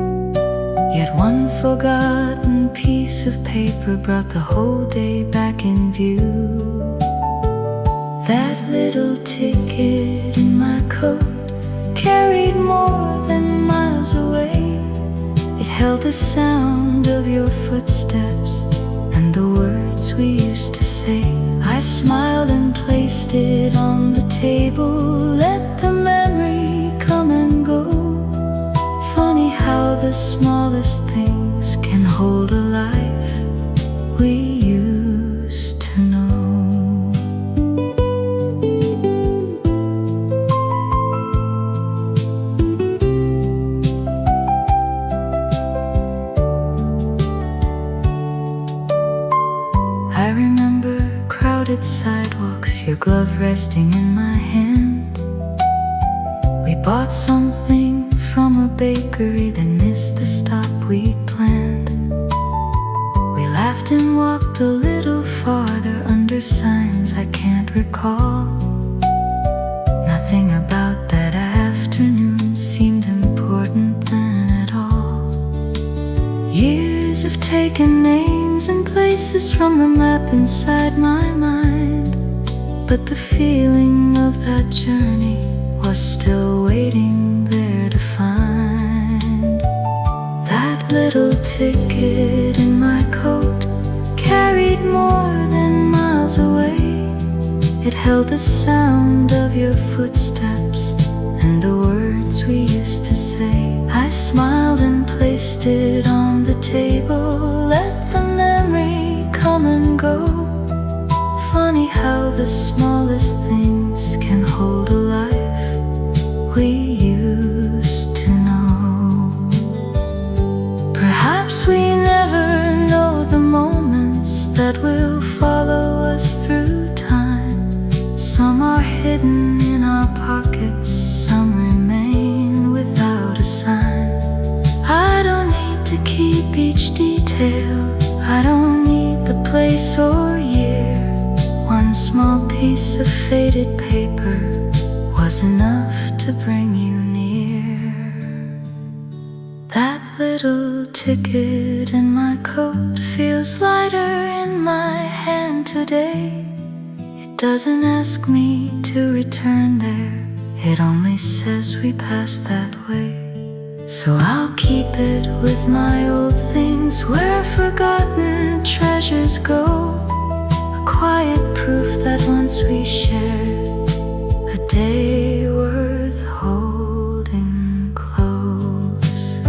Yet one forgotten piece of paper brought the whole day back in view. That little ticket in my coat carried more than miles away. It held the sound of your footsteps and the words we used to say. I smiled and placed it on the table. Let the memory come and go. Funny how the smallest things can hold a life we used to know. I remember crowded sidewalks, your glove resting in my hand. We bought something from a bakery, then missed the stop we'd planned. We laughed and walked a little farther under signs I can't recall. Nothing about that afternoon seemed important then at all. Years have taken names and places from the map inside my mind, but the feeling of that journey was still waiting there to find. That little ticket in my coat carried more than miles away. It held the sound of your footsteps and the words we used to say. I smiled and placed it on the table. Let the memory come and go. Funny how the smallest things can hold a life we used to know. Perhaps we never know the moments that will follow us through time. Some are hidden in our pockets, some remain without a sign. I don't need to keep each detail, I don't need the place or year. One small piece of faded paper was enough to bring you near. That little ticket in my coat feels lighter in my hand today. It doesn't ask me to return there, it only says we passed that way. So I'll keep it with my old things where forgotten treasures go. A quiet proof that once we shared a day worth holding close.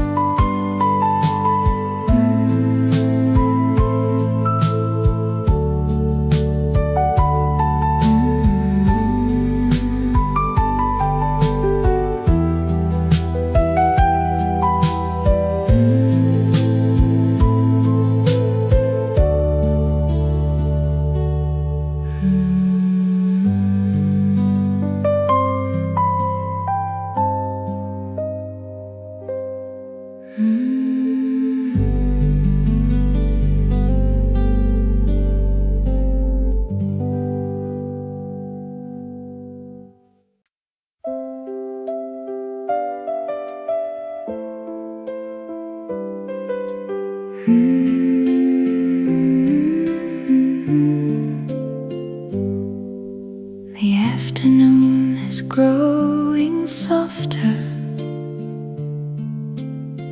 The afternoon is growing softer.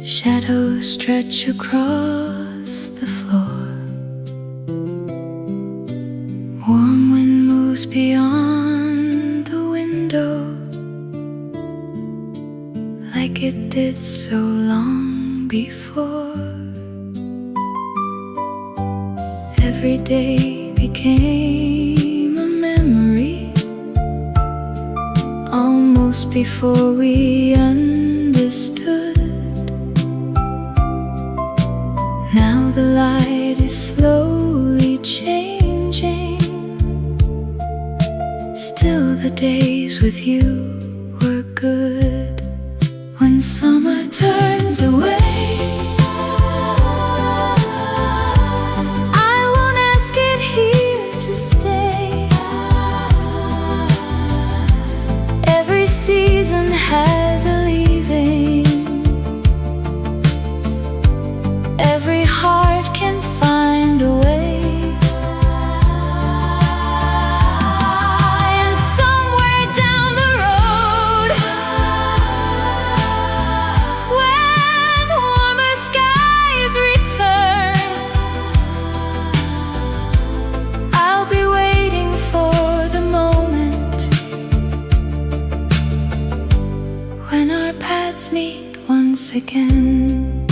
Shadows stretch across the floor. Warm wind moves beyond the window, like it did so long before. Every day became a memory, almost before we understood. Now the light is slowly changing. Still the days with you were good. When summer turns away, season has a leaving. Every heart can find a way. And somewhere down the road, when let's meet once again.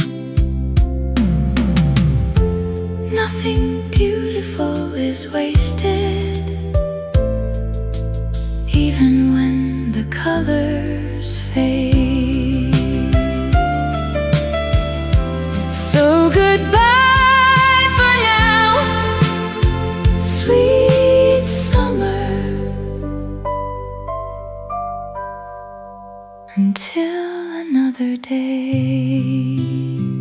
Nothing beautiful is wasted, even when the colors fade. So goodbye for now, sweet summer, until another day.